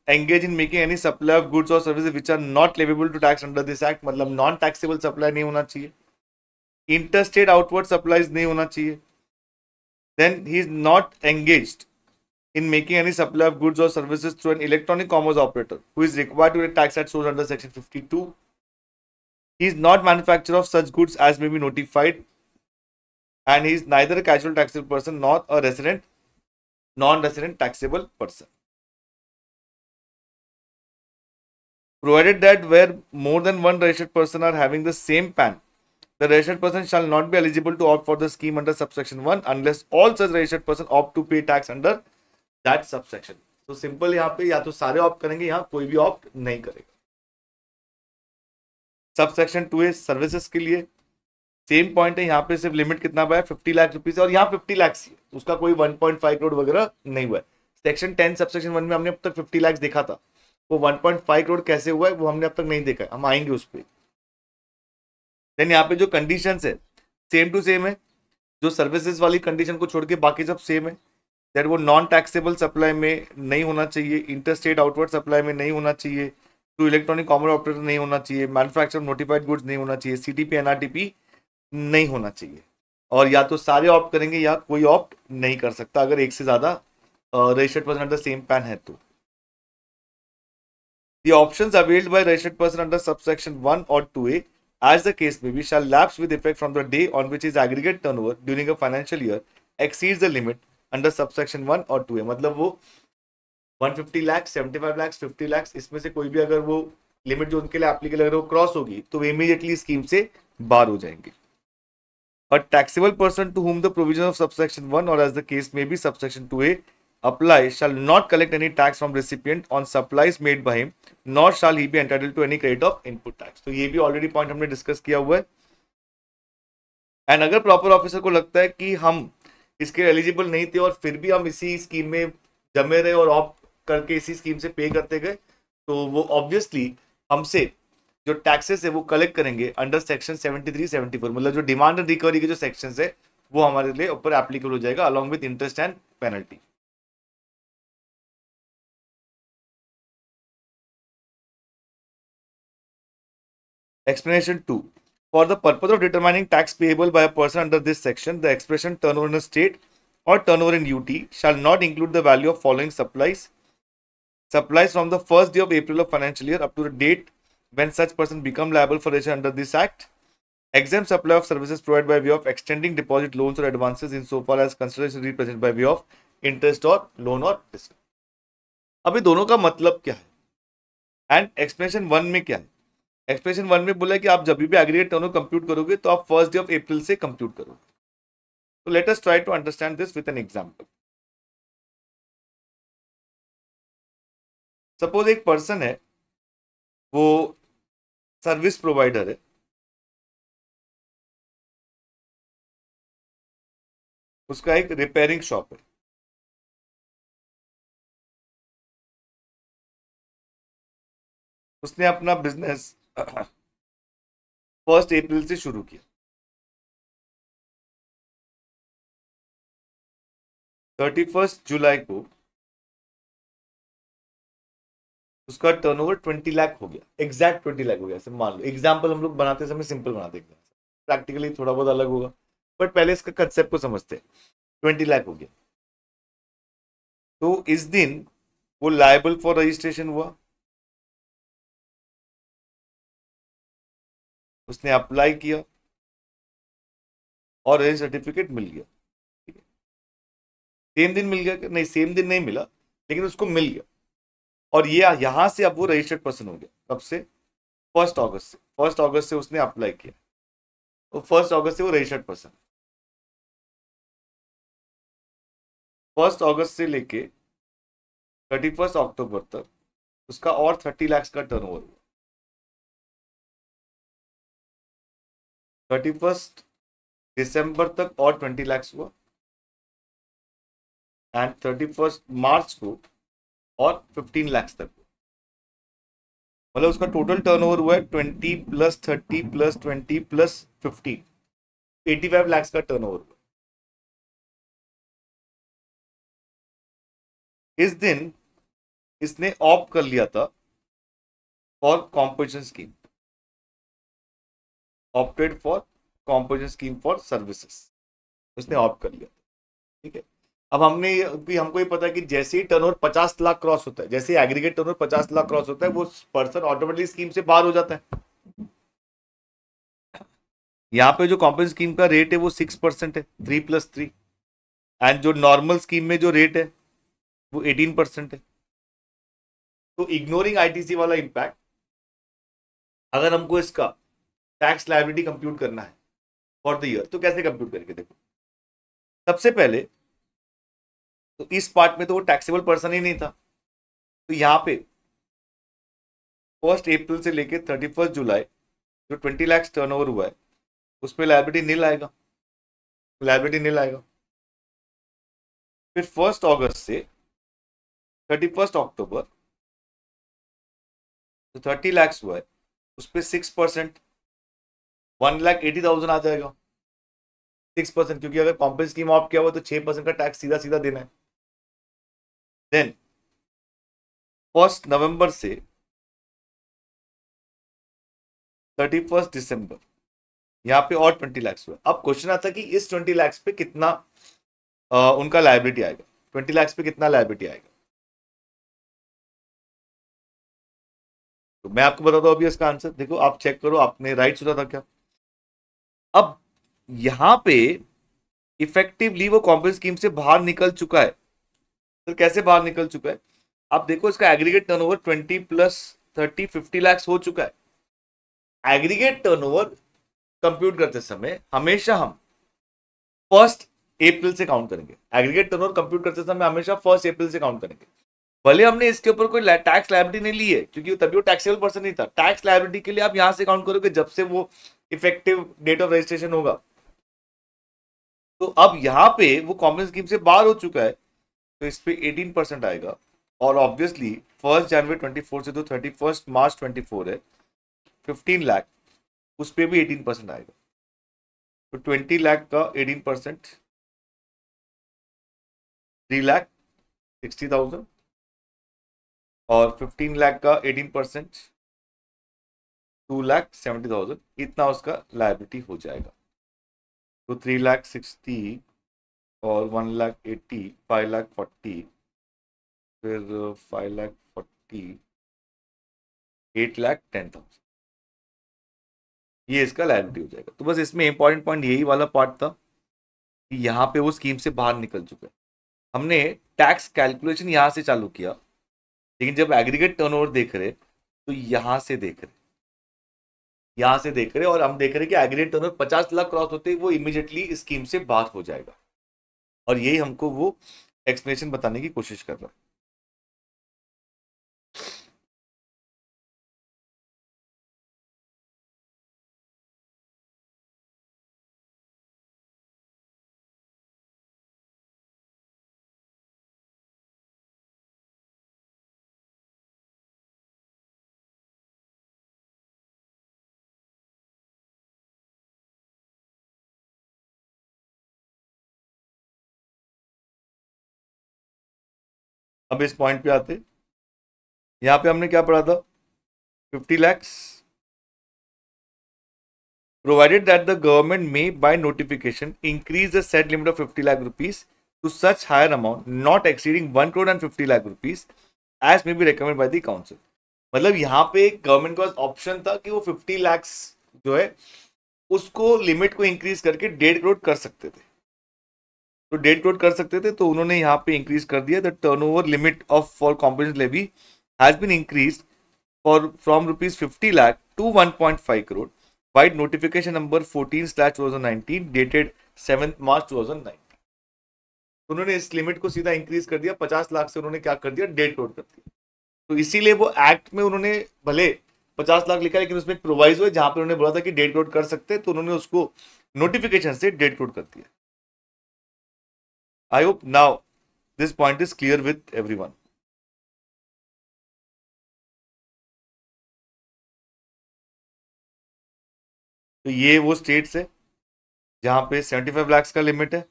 engaged in making any supply of goods or services which are not liable to tax under this act, मतलब नॉन टैक्सेबल सप्लाई नहीं होना चाहिए, इंटरस्टेट आउटवर्ड सप्लाईज नहीं होना चाहिए। Then he is not engaged in making any supply of goods or services through an electronic commerce operator who is required to pay tax at source under section 52। He is not manufacturer of such goods as may be notified, and he is neither a casual taxable person nor a resident non-resident taxable person। Provided that where more than one registered person are having the same PAN, the registered person shall not be eligible to opt for the scheme under subsection 1 unless all such registered person opt to pay tax under that subsection। तो simple यहाँ पे या तो सारे opt करेंगे, यहाँ कोई भी ऑप्ट नहीं करेगा। सबसेक्शन 2A सर्विसेज के लिए सेम पॉइंट है, यहाँ पे सिर्फ लिमिट कितना पाया 50 लाख रुपीज, और यहाँ 50 लाख उसका कोई 1.5 करोड़ वगैरह नहीं हुआ है। सेक्शन 10 सबसेक्शन 1 में हमने अब तक 50 लाख देखा था, वो 1.5 करोड़ कैसे हुआ है वो हमने अब तक नहीं देखा है, हम आएंगे उस पर। देन यहाँ पे जो कंडीशंस है सेम टू सेम है, जो सर्विसेज वाली कंडीशन को छोड़ के बाकी सब सेम है। दैट वो नॉन टैक्सेबल सप्लाई में नहीं होना चाहिए, इंटरस्टेट आउटवर्ड सप्लाई में नहीं होना चाहिए, टू इलेक्ट्रॉनिक कॉमर्स ऑपरेटर नहीं होना चाहिए, मैन्युफैक्चर नोटिफाइड गुड्स नहीं होना चाहिए, सीटीपी एनआरटीपी नहीं होना चाहिए, और या तो सारे ऑप्ट करेंगे या कोई ऑप्ट नहीं कर सकता अगर एक से ज्यादा registered person under same pan है तो। The options availed by registered person under subsection 1 or 2A, as the case may be, shall lapse with effect from the day on which his aggregate turnover during a financial year exceeds the limit under subsection 1 or 2A। मतलब वो 150 लाख, 75 लाख, 50 लाख, इसमें से कोई भी अगर वो limit जो उनके लिए एप्लीकेबल अगर वो क्रॉस होगी तो इमीडिएटली स्कीम से बाहर हो जाएंगे। A taxable person to whom the provision of subsection 1 or as the case may be subsection 2A apply shall not collect any tax from recipient on supplies made by him, nor shall he be entitled to any credit of input tax। तो ये भी already point हमने discuss किया हुआ है। And अगर proper officer को लगता है कि हम इसके एलिजिबल नहीं थे और फिर भी हम इसी स्कीम में जमे रहे और ऑप्ट करके इसी स्कीम से पे करते गए, तो वो ऑब्वियसली हमसे जो टैक्सेस है वो कलेक्ट करेंगे अंडर सेक्शन 73 74, मतलब जो डिमांड एंड रिकवरी के जो सेक्शन है वो हमारे लिए ऊपर एप्लीकेबल हो जाएगा along with interest and penalty. Explanation 2. For the purpose of determining tax payable by a person under this section, the expression turnover in a state or turnover in UT shall not include the value of following supplies. Supplies from the first day of April of financial year up to the date when such person become liable for registration under this act. Exempt supply of services provided by way of extending deposit loans or advances insofar as consideration represented by way of interest or loan or discount। अभी दोनों का मतलब क्या है and explanation 1 में क्या है। Expression 1 में बोला है कि आप जब भी एग्रीगेट टर्नओवर कंप्यूट करोगे तो आप फर्स्ट डे ऑफ अप्रैल से कंप्यूट करोगे। तो let us try to understand this with an example. Suppose एक पर्सन है, वो सर्विस प्रोवाइडर है, उसका एक रिपेयरिंग शॉप है, उसने अपना बिजनेस 1 अप्रैल से शुरू किया, 31 जुलाई को उसका टर्नओवर 20 लाख हो गया, एग्जैक्ट 20 लाख हो गया। मान लो एग्जांपल हम लोग बनाते समय सिंपल बनाते हैं, प्रैक्टिकली थोड़ा बहुत अलग होगा, बट पहले इसका कंसेप्ट को समझते हैं। 20 लाख हो गया, तो इस दिन वो लायबल फॉर रजिस्ट्रेशन हुआ, उसने अप्लाई किया और रजिस्टर सर्टिफिकेट मिल गया। ठीक है, सेम दिन मिल गया कि नहीं? सेम दिन नहीं मिला, लेकिन उसको मिल गया, और ये यहां से अब वो रजिस्टर्ड पर्सन हो गया। कब से? 1 अगस्त से। 1 अगस्त से उसने अप्लाई किया, तो 1 अगस्त से वो रजिस्टर्ड पर्सन। 1 अगस्त से लेके 31 अक्टूबर तक उसका और 30 लाख का टर्नओवर हुआ। 31 दिसंबर तक और 20 लाख हुआ, एंड 31 मार्च को और 15 लाख तक। मतलब उसका टोटल टर्नओवर हुआ है 20 + 30 + 20 + 15, 85 लाख का टर्नओवर हुआ। इस दिन इसने ऑप्ट कर लिया था for composition scheme, opted for composition scheme for services, उसने ऑप्ट कर लिया। ठीक है, अब हमको ये पता है कि जैसे ही टर्नओवर 50 लाख क्रॉस होता है, जैसे एग्रीगेट टर्नओवर 50 लाख क्रॉस होता है, वो पर्सन ऑटोमेटिकली स्कीम से बाहर हो जाता है। यहाँ पे जो कॉम्पोजिशन स्कीम का रेट है वो 6% है, 3 + 3, एंड जो नॉर्मल स्कीम में जो रेट है वो 18% है। तो इग्नोरिंग आईटीसी वाला इंपैक्ट, अगर हमको इसका टैक्स लायबिलिटी कंप्यूट करना है फॉर द ईयर, तो कैसे कंप्यूट करेंगे? देखो, सबसे पहले तो इस पार्ट में तो वो टैक्सेबल पर्सन ही नहीं था, तो यहाँ पे 1 अप्रैल से लेके 31 जुलाई जो 20 लाख टर्नओवर हुआ है उस पर लायबिलिटी नील आएगा, लायबिलिटी नील आएगा। फिर 1 अगस्त से 31 अक्टूबर जो 30 लाख हुआ है उस पर 6%, 1,80,000 आ जाएगा। 6%, क्योंकि अगर कॉम्पेंस स्कीम ऑफ किया हुआ तो 6% का टैक्स सीधा सीधा देना है। देन 1 नवंबर से 31 दिसंबर यहाँ पे और 20 लाख हुआ। अब क्वेश्चन आता है कि इस 20 लाख पे कितना उनका लायबिलिटी आएगा, 20 लाख पे कितना लायबिलिटी आएगा। तो मैं आपको बताता हूं अभी इसका आंसर। देखो आप चेक करो, आपने राइट सोचा था क्या। अब यहां पे इफेक्टिवली वो कॉम्पेंस स्कीम से बाहर निकल चुका है। तो कैसे बाहर निकल चुका है, आप देखो इसका एग्रीगेट टर्नओवर 20 + 30 50 लाख हो चुका है। एग्रीगेट टर्नओवर कंप्यूट करते समय हमेशा हम 1 अप्रैल से काउंट करेंगे। एग्रीगेट टर्नओवर कंप्यूट करते समय हमेशा 1 अप्रैल से काउंट करेंगे। भले हमने इसके ऊपर कोई टैक्स लायबिलिटी नहीं ली है, क्योंकि तभी वो टैक्सेबल पर्सन नहीं था। टैक्स लायबिलिटी के लिए आप यहां से काउंट करोगे जब से वो इफेक्टिव डेट ऑफ रजिस्ट्रेशन होगा। तो अब यहां पे वो कॉमन स्कीम से बाहर हो चुका है, तो इस पे 18% आएगा। और ऑब्वियसली 1 जनवरी 24 से तो 31 मार्च 24 है, 15 लाख, उस पे भी 18% आएगा। तो 20 लाख का 18%, 3,60,000, और 15 लाख का 18%, 2,70,000, इतना उसका लायबिलिटी हो जाएगा। तो 3,60,000 और 1,80,000, 5,40,000, फिर 5,40,000, 8,10,000, ये इसका लायबिलिटी हो जाएगा। तो बस इसमें इंपॉर्टेंट पॉइंट यही वाला पार्ट था कि यहाँ पे वो स्कीम से बाहर निकल चुका है। हमने टैक्स कैलकुलेशन यहाँ से चालू किया, लेकिन जब एग्रीगेट टर्नओवर देख रहे तो यहाँ से देख रहे, यहाँ से देख रहे, और हम देख रहे कि एग्रीगेट टर्नओवर 50 लाख क्रॉस होते ही वो इमीडिएटली स्कीम से बाहर हो जाएगा। और यही हमको वो एक्सप्लेनेशन बताने की कोशिश कर रहा है। अब इस पॉइंट पे आते, यहाँ पे हमने क्या पढ़ा था, 50 lakhs, provided that the government may by notification increase the said limit of 50 lakh rupees to such higher amount not exceeding 1 crore and 50 lakh rupees as may be recommended by the council। मतलब यहाँ पे government का option था कि वो 50 लाख जो है उसको लिमिट को इंक्रीज करके 1.5 करोड़ कर सकते थे। तो 1.5 करोड़ कर सकते थे, तो उन्होंने यहाँ पे इंक्रीज कर दिया। The turnover limit of for compensation levy has been increase for from ₹50 lakh to 1.5 crore by notification number 14/2019 dated 7 March 2019। उन्होंने इस लिमिट को सीधा इंक्रीज कर दिया, 50 लाख से उन्होंने क्या कर दिया, 1.5 करोड़ कर दिया। तो इसीलिए वो एक्ट में उन्होंने भले 50 लाख लिखा, लेकिन उसमें एक प्रोवाइजो है जहां पे उन्होंने बोला था कि 1.5 करोड़ कर सकते हैं, तो उन्होंने उसको नोटिफिकेशन से 1.5 करोड़ कर दिया। I hope now this point is clear with everyone. तो ये वो स्टेट्स है जहां पे 75 लाख का लिमिट है,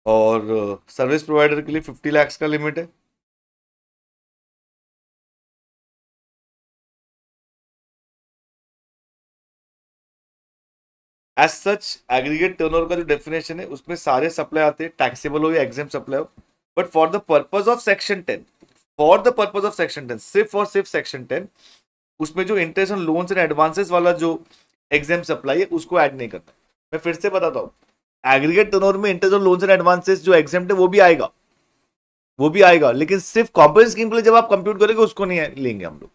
और सर्विस प्रोवाइडर के लिए 50 लाख का लिमिट है। एज सच एग्रीगेट टर्नओवर का जो डेफिनेशन है उसमें सारे सप्लाई आते हैं, टैक्सेबल हो या एग्जेम्प्ट सप्लाई हो। But for the purpose of section 10, for the purpose of section 10, सिर्फ और सिर्फ सेक्शन 10, उसमें जो interest on loans and advances वाला जो एग्जेम्प्ट सप्लाई है उसको ऐड नहीं करना। मैं फिर से बताता हूँ, एग्रीगेट टर्नओवर में interest on loans and advances जो एग्जेम्प्ट है वो भी आएगा, वो भी आएगा, लेकिन सिर्फ कॉम्पोनेंट स्कीम के लिए जब आप कंप्यूट करेंगे उसको नहीं लेंगे हम लोग,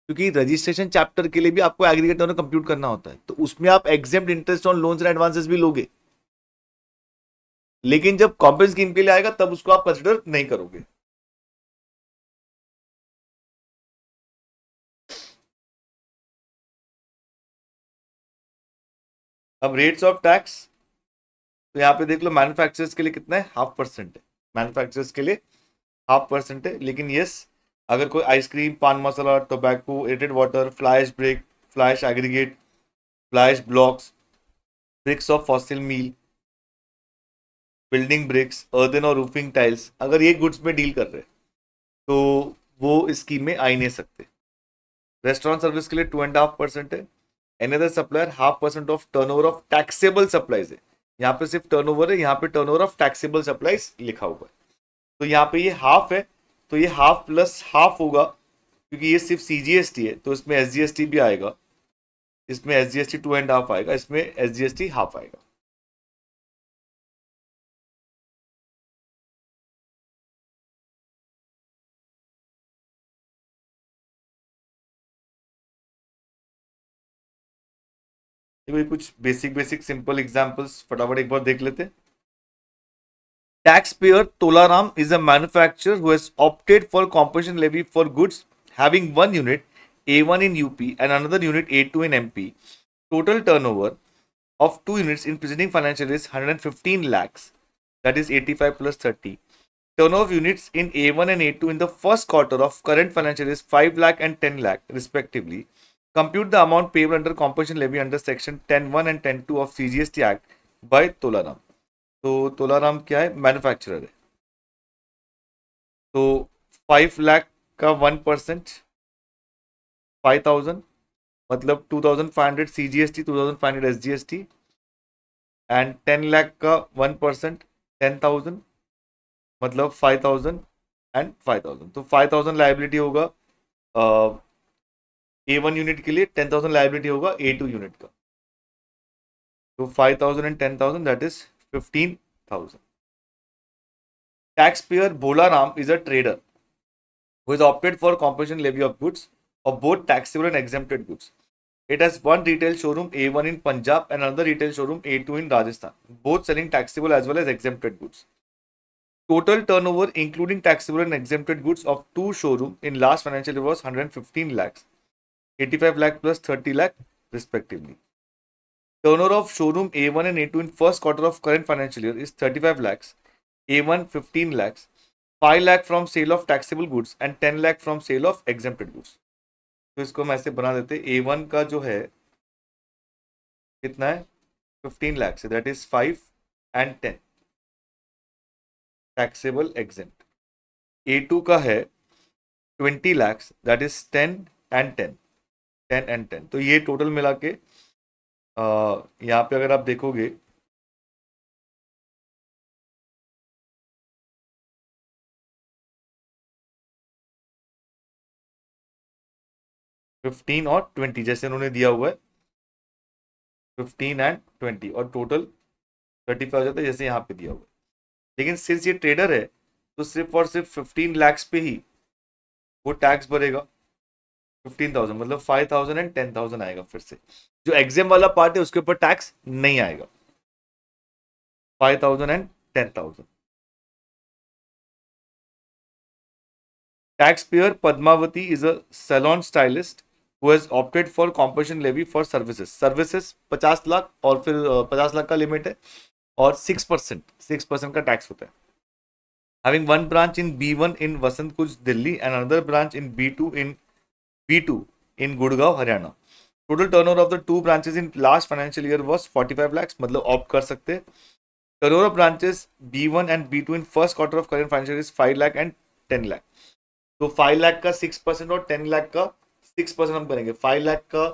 क्योंकि रजिस्ट्रेशन चैप्टर के लिए भी आपको एग्रीगेट टर्नओवर कंप्यूट करना होता है, तो उसमें आप exempt interest on loans and advances भी लोगे, लेकिन जब कॉम्पोनेंट स्कीम के लिए आएगा तब उसको आप कंसिडर नहीं करोगे। अब रेट्स ऑफ टैक्स, तो यहाँ पे देख लो मैन्युफैक्चरर्स के लिए कितना है, 0.5% है। मैन्युफैक्चरर्स के लिए 0.5% है। लेकिन यस, अगर कोई ice cream, paan masala, tobacco, aerated water, fly ash bricks, fly ash aggregate, fly ash blocks, bricks of fossil meal, building bricks, earthen और रूफिंग टाइल्स, अगर ये गुड्स में डील कर रहे हैं तो वो इस स्कीम में आ ही नहीं सकते। रेस्टोरेंट सर्विस के लिए 2.5% है। Any supplier 0.5% of turnover of taxable supplies है। यहाँ पे सिर्फ टर्नओवर है, यहाँ पे टर्नओवर ऑफ टैक्सेबल सप्लाईज लिखा हुआ है। तो यहाँ पे ये हाफ है, तो ये हाफ प्लस हाफ होगा, क्योंकि ये सिर्फ सीजीएसटी है तो इसमें एसजीएसटी भी आएगा, इसमें एसजीएसटी 2.5 आएगा, इसमें एसजीएसटी हाफ आएगा। देखो कुछ बेसिक बेसिक सिंपल एग्जांपल्स फटाफट एक बार देख लेते। Taxpayer Tolaram is a manufacturer who has opted for compulsion levy for goods having one unit A1 in UP and another unit A2 in MP. Total turnover of two units in preceding financial year is 115 lakhs, that is 85 plus 30. Turnover of units in A1 and A2 in the first quarter of current financial year is 5 lakh and 10 lakh respectively. Compute the amount payable under compulsion levy under section 10(1) and 10(2) of CGST Act by Tolaram. तो तोलाराम क्या है, manufacturer है। तो 5 लाख का 1%, 5,000 मतलब 2,500 CGST, 2,500 SGST, and 10 lakh का 1%, 10,000 मतलब 5,000 and 5,000। तो 5,000 लाइबिलिटी होगा A1 यूनिट के लिए, 10,000 लाइबिलिटी होगा A2 यूनिट का। तो 5,000 and 10,000 that is 15,000. Taxpayer Bolaram is a trader who has opted for compulsion levy of goods of both taxable and exempted goods. It has one retail showroom A1 in Punjab and another retail showroom A2 in Rajasthan, both selling taxable as well as exempted goods. Total turnover including taxable and exempted goods of two showroom in last financial year was 115 lakhs, 85 lakh plus 30 lakh respectively. Turnover of showroom A1 and A2 in first quarter of current financial year is 35 lakhs, A1 15 lakhs, 5 lakh from sale of taxable goods and 10 lakh from sale of exempted goods. तो इसको हम ऐसे बना देते, A1 का जो है कितना है 15 लाख से, that is 5 and 10 taxable exempt. A2 का है 20 lakhs, that is 10 and 10, 10 and 10। तो ये टोटल मिला के यहाँ पे अगर आप देखोगे फिफ्टीन और 20 जैसे उन्होंने दिया हुआ है, 15 एंड 20 और टोटल 35 हो जाता है जैसे यहाँ पे दिया हुआ है। लेकिन सिंस ये ट्रेडर है तो सिर्फ और सिर्फ 15 lakhs पे ही वो टैक्स भरेगा, 15,000 मतलब 5,000 एंड 10,000 आएगा। फिर से जो एग्जाम वाला पार्ट है उसके ऊपर टैक्स नहीं आएगा, 5,000 and 10,000। Taxpayer Padmavati is a salon stylist who has opted for compulsion levy for services. Services 50 lakh और फिर 50 लाख का लिमिट है और 6% का टैक्स होता है। Having one branch in B1 in Vasant Kuch, Delhi and another branch in B2 in Gurgaon, Haryana. Total turnover of the two branches in last financial year was 45 lakhs, मतलब opt कर सकते हैं। Turnover of branches B1 and B2 in first quarter of current financial year is 5 lakh and 10 lakh. तो 5 लाख का 6% और 10 लाख का 6% हम करेंगे। 5 लाख का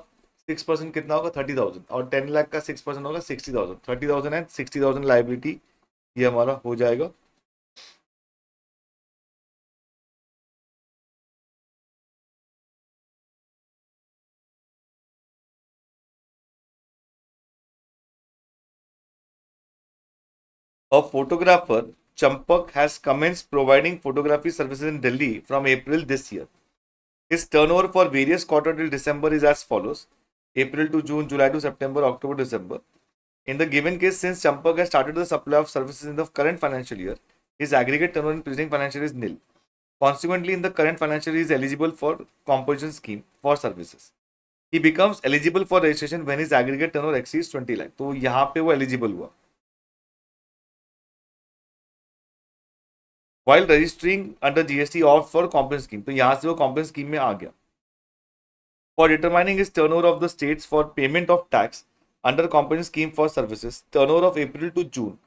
6% कितना होगा 30,000 और 10 लाख का 6% होगा 60,000। 30,000 एंड 60,000 लाइबिलिटी ये हमारा हो जाएगा। A photographer Champak has commenced providing photography services in Delhi from April this year. His turnover for various quarters till December is as follows: April to June, July to September, October to December. In the given case, since Champak has started the supply of services in the current financial year, his aggregate turnover in preceding financial year is nil. Consequently, in the current financial year, he is eligible for compulsion scheme for services. He becomes eligible for registration when his aggregate turnover exceeds 20 lakh. तो यहाँ पे वो eligible हुआ। While registering under GST of for composition scheme, तो यहाँ से वो composition scheme में आ गया। For determining his turnover of the states for payment of tax under composition scheme for services, turnover of April to June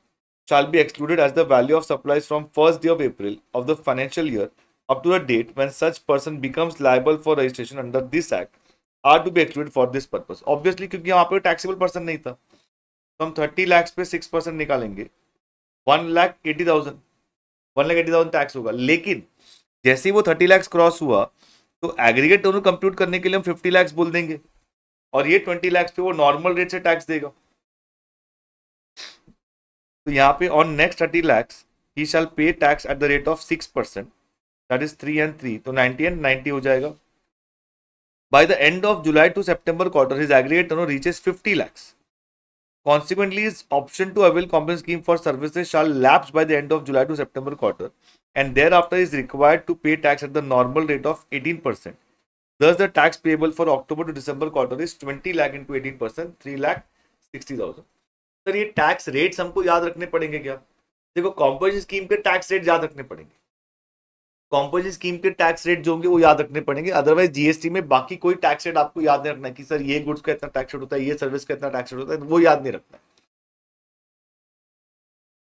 shall be excluded as the value of supplies from first day of April of the financial year up to the date when such person becomes liable for registration under this act are to be excluded for this purpose। Obviously क्योंकि यहाँ पे taxable person नहीं था, तो हम 30 लाख पे 6% निकालेंगे, 1,80,000 1,80,000 tax होगा। लेकिन जैसे ही वो 30 लाख क्रॉस हुआ तो एग्रीगेट टर्नओवर कंप्यूट करने के लिए हम 50 लाख बोल देंगे और ये 20 लाख पे वो नॉर्मल रेट से टैक्स देगा। तो यहाँ पे on next 30 lakhs he shall pay tax at the rate of 6%, that is 3 and 3, तो 90 and 90 हो जाएगा। By the end of July to September quarter his aggregate turnover reaches 50 lakhs। Consequently, his option to avail compensation scheme for services shall lapse by the end of July to September quarter, and thereafter is required to pay tax at the normal rate of 18%. Thus, the tax payable for October to December quarter is 20 lakh into 18%, 3,60,000। Sir ये tax rates हमको याद रखने पड़ेंगे क्या? देखो composition scheme के tax rate याद रखने पड़ेंगे, कॉम्पोजिशन स्कीम के टैक्स रेट जो होंगे वो याद रखने पड़ेंगे। अदरवाइज जीएसटी में बाकी कोई टैक्स रेट आपको याद नहीं रखना है कि सर ये गुड्स का इतना टैक्स रेट होता है, ये सर्विस का इतना टैक्स रेट होता है, वो याद नहीं रखना है।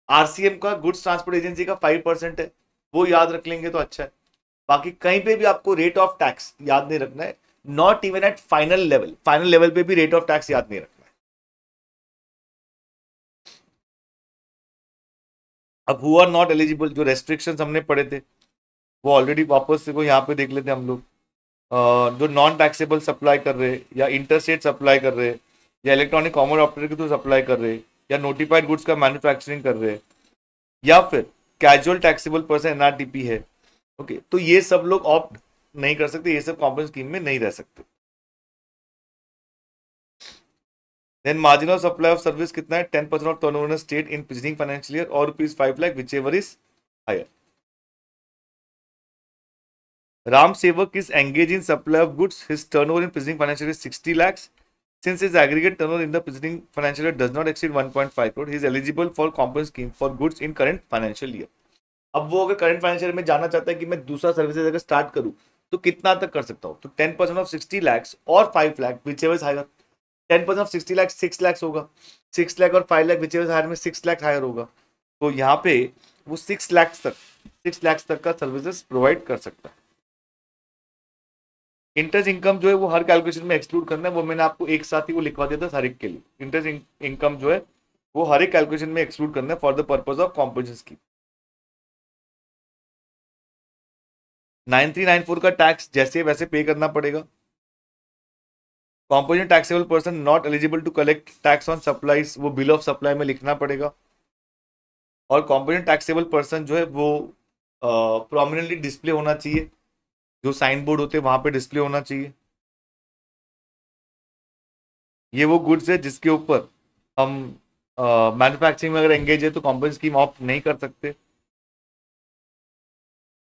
आरसीएम का, गुड्स ट्रांसपोर्ट एजेंसी का 5% है, वो याद रख लेंगे तो अच्छा है। बाकी कहीं पे भी आपको रेट ऑफ टैक्स याद नहीं रखना है, not even at final level, final level पे भी रेट ऑफ टैक्स याद नहीं रखना है। अब हु आर नॉट एलिजिबल, जो रेस्ट्रिक्शंस हमने पढ़े थे वो ऑलरेडी वापस से को यहाँ पे देख लेते हैं हम लोग। जो नॉन टैक्सेबल सप्लाई कर रहे या इंटरस्टेट सप्लाई कर रहे या इलेक्ट्रॉनिक कॉमर्स ऑपरेटर के थ्रू सप्लाई कर रहे या नोटिफाइड गुड्स का मैन्युफैक्चरिंग कर रहे या फिर कैजुअल टैक्सेबल पर्सन एनआरटीपी है, ओके, तो ये सब लोग ऑप्ट नहीं कर सकते, ये सब कॉम्पेंसेशन स्कीम में नहीं रह सकते। Then margin of supply of service कितना है? 10% of turnover state in preceding financial year और ₹5 lakh whichever is higher. Ram Sevak is engaged in supply of goods. His turnover in preceding financial year is 60 lakhs. Since his aggregate turnover in the preceding financial year does not exceed 1.5 crore, he is eligible for compensation scheme for goods in current financial year. अब वो अगर current financial year में जाना चाहता है कि मैं दूसरा सर्विसेज अगर स्टार्ट करूं तो कितना तक कर सकता हूं, तो 10% ऑफ 60 lakhs और 5 lakh whichever is higher। 10% of 60 lakhs 6 lakhs होगा, 6 लाख और 5 लाख whichever is higher में 6 लाख हायर होगा। तो यहाँ पे वो 6 lakhs तक का सर्विसेज प्रोवाइड कर सकता है। इंटरेस्ट इनकम जो है वो हर कैलकुलेशन में एक्सक्लूड करना है, वो मैंने आपको एक साथ ही वो लिखवा दिया था हर एक के लिए। इंटरेस्ट इनकम जो है वो हर एक कैलकुलेशन में एक्सक्लूड करना है for the purpose of composition scheme. 9394 का टैक्स जैसे वैसे पे करना पड़ेगा। Composition taxable person not eligible to collect tax on supplies, वो बिल ऑफ सप्लाई में लिखना पड़ेगा। और कॉम्पोजिशन टैक्सेबल पर्सन जो है वो प्रोमिनेंटली डिस्प्ले होना चाहिए, जो साइन बोर्ड होते हैं वहां पे डिस्प्ले होना चाहिए। ये वो गुड्स है जिसके ऊपर हम मैन्युफैक्चरिंग में अगर एंगेज है तो कॉम्पोजिशन स्कीम ऑप्ट नहीं कर सकते।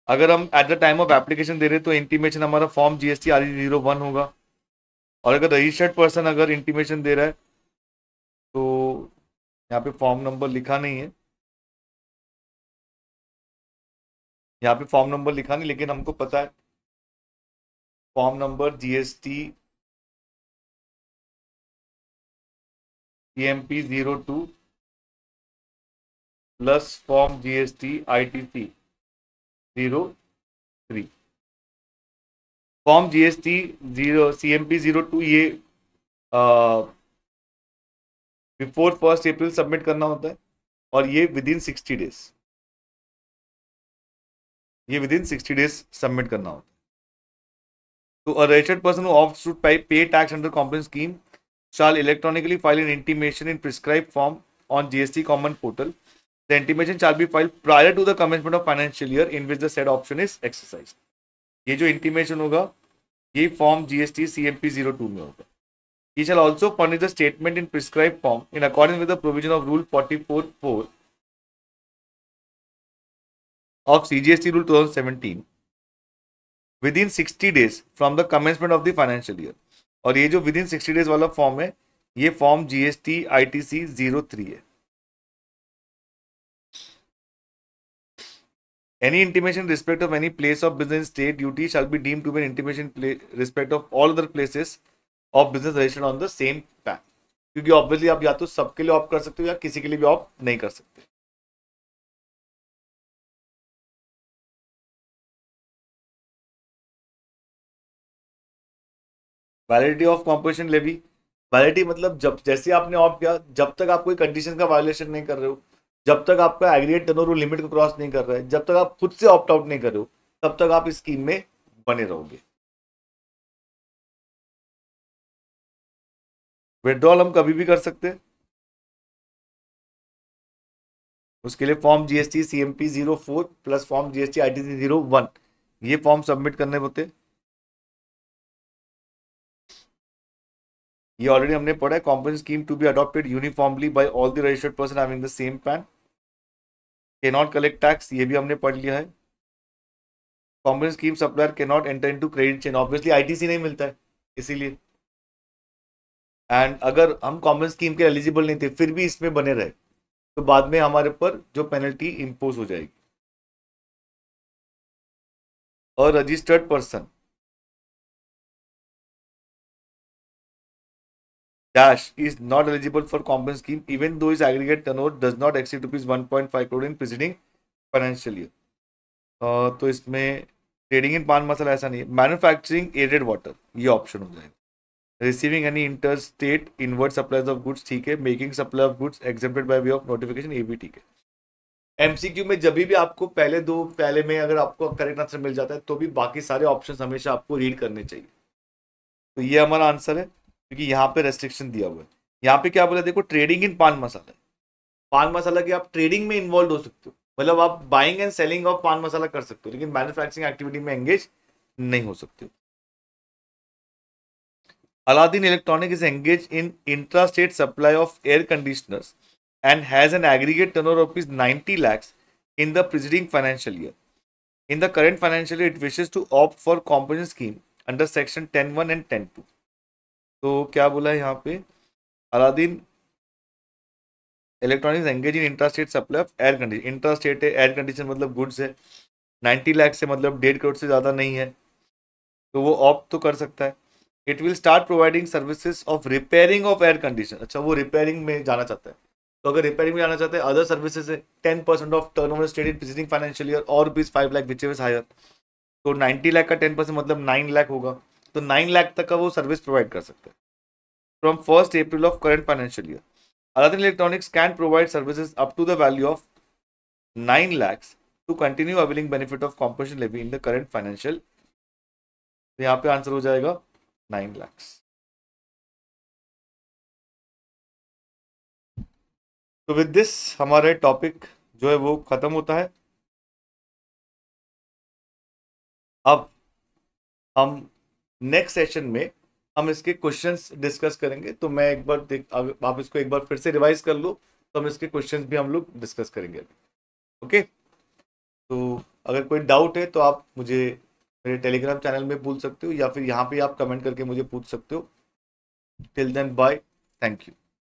अगर हम at the time of application दे रहे तो इंटीमेशन हमारा फॉर्म जीएसटी RE01 होगा। और अगर रजिस्टर्ड पर्सन अगर इंटीमेशन दे रहा है तो यहाँ पे फॉर्म नंबर लिखा नहीं है, यहाँ पे फॉर्म नंबर लिखा नहीं, लेकिन हमको पता है form number GST CMP 02 plus form GST ITC 03। Form GST CMP 02 ये बिफोर 1 अप्रैल सबमिट करना होता है और ये विदिन 60 डेज, ये विदिन 60 डेज सबमिट करना होता है। तो a registered person who opts to pay tax under compensation scheme shall electronically file an intimation in prescribed form on GST Common Portal. The intimation shall be filed prior to the commencement of financial year in which the said option is exercised. ये जो intimation होगा ये form GST CMP 02 में होगा। He shall also furnish the statement in prescribed form in accordance with the provision of Rule 44(4) of CGST Rule 2017 within 60 days from the commencement of the financial year. और ये जो with in 60 days वाला form है, ये form GST ITC 03 है। Any intimation in respect of any place of business state duty shall be deemed to be an intimation in respect of all other places of business registered on the same PAN। क्योंकि obviously आप या तो सबके लिए opt कर सकते हो या किसी के लिए भी ऑप्ट नहीं कर सकते। Validity of composition levy, validity मतलब जब जैसे आपने ऑप्ट किया, जब तक आप कोई कंडीशन का वायलेशन नहीं कर रहे हो, जब तक आपका एग्रीगेट टर्नओवर लिमिट को क्रॉस नहीं कर रहा है, जब तक आप खुद से ऑप्ट आउट नहीं कर रहे हो, तब तक आप इस स्कीम में बने रहोगे। विड्रॉल हम कभी भी कर सकते हैं, उसके लिए form GST CMP 04 plus form GST ITC 01 ये फॉर्म सबमिट करने होते। ये ऑलरेडी हमने पढ़ा है। Composition scheme to be adopted uniformly by all the registered person having the same PAN, can not collect tax, ये भी हमने पढ़ लिया है। Composition scheme supplier can not enter into credit chain, obviously ITC नहीं मिलता है इसीलिए। एंड अगर हम कॉम्पोजिशन स्कीम के एलिजिबल नहीं थे फिर भी इसमें बने रहे तो बाद में हमारे पर जो पेनल्टी इंपोज हो जाएगी। और registered person dash is not eligible for compensation scheme even though his aggregate turnover does not exceed rupees 1.5 crore in preceding financial year। तो इसमें ट्रेडिंग इन पान मसाला ऐसा नहीं है। मैन्युफैक्चरिंग एडेड वाटर ये ऑप्शन हो जाएगा। Receiving any inter state inward supplies of goods ठीक है। Making supply of goods exempted by way of notification ये भी ठीक है। MCQ में जब भी आपको पहले में अगर आपको करेक्ट आंसर मिल जाता है तो भी बाकी सारे ऑप्शन हमेशा आपको रीड करने चाहिए। तो ये हमारा आंसर है क्योंकि यहाँ पे रेस्ट्रिक्शन दिया हुआ है। यहाँ पे क्या बोला देखो, ट्रेडिंग इन पान मसाला, पान मसाला की आप ट्रेडिंग में इन्वॉल्व हो सकते हो, मतलब आप बाइंग एंड सेलिंग ऑफ पान मसाला कर सकते हो, लेकिन मैन्युफैक्चरिंग एक्टिविटी में एंगेज नहीं हो सकते हो। Aladdin Electronic is engaged in intra-state supply of air conditioners and has an aggregate turnover of ₹90 lakhs in the preceding financial year. In the current financial year, it wishes to opt for composition scheme under section 10(1) and 10(2). तो क्या बोला है यहाँ पे, Aladdin electronics engage in intrastate supply of air condition. Intrastate है, air condition मतलब goods है, 90 लाख से मतलब 1.5 करोड़ से ज़्यादा नहीं है, तो वो ऑप्ट तो कर सकता है। It will start providing services of repairing of air condition. अच्छा, वो रिपेयरिंग में जाना चाहता है, तो अगर रिपेयरिंग में जाना चाहते हैं, अदर सर्विसेज है 10% of turnover state in preceding financial year और ₹5 लाख विच इज हायर। तो 90 लाख का 10% मतलब 9 लाख होगा, तो 9 लाख तक का वो सर्विस प्रोवाइड कर सकते हैं। From 1st April of current financial year, Aladdin Electronics can provide services up to the value of 9 lakhs to continue availing benefit of composition levy in the current financial। तो यहाँ पे answer हो जाएगा 9 lakhs। तो with this हमारे topic जो है वो खत्म होता है। अब हम नेक्स्ट सेशन में हम इसके क्वेश्चंस डिस्कस करेंगे, तो मैं एक बार आप इसको एक बार फिर से रिवाइज कर लो, तो हम इसके क्वेश्चंस भी हम लोग डिस्कस करेंगे। ओके, तो अगर कोई डाउट है तो आप मुझे मेरे टेलीग्राम चैनल में पूछ सकते हो या फिर यहाँ पे आप कमेंट करके मुझे पूछ सकते हो। Till then bye, thank you.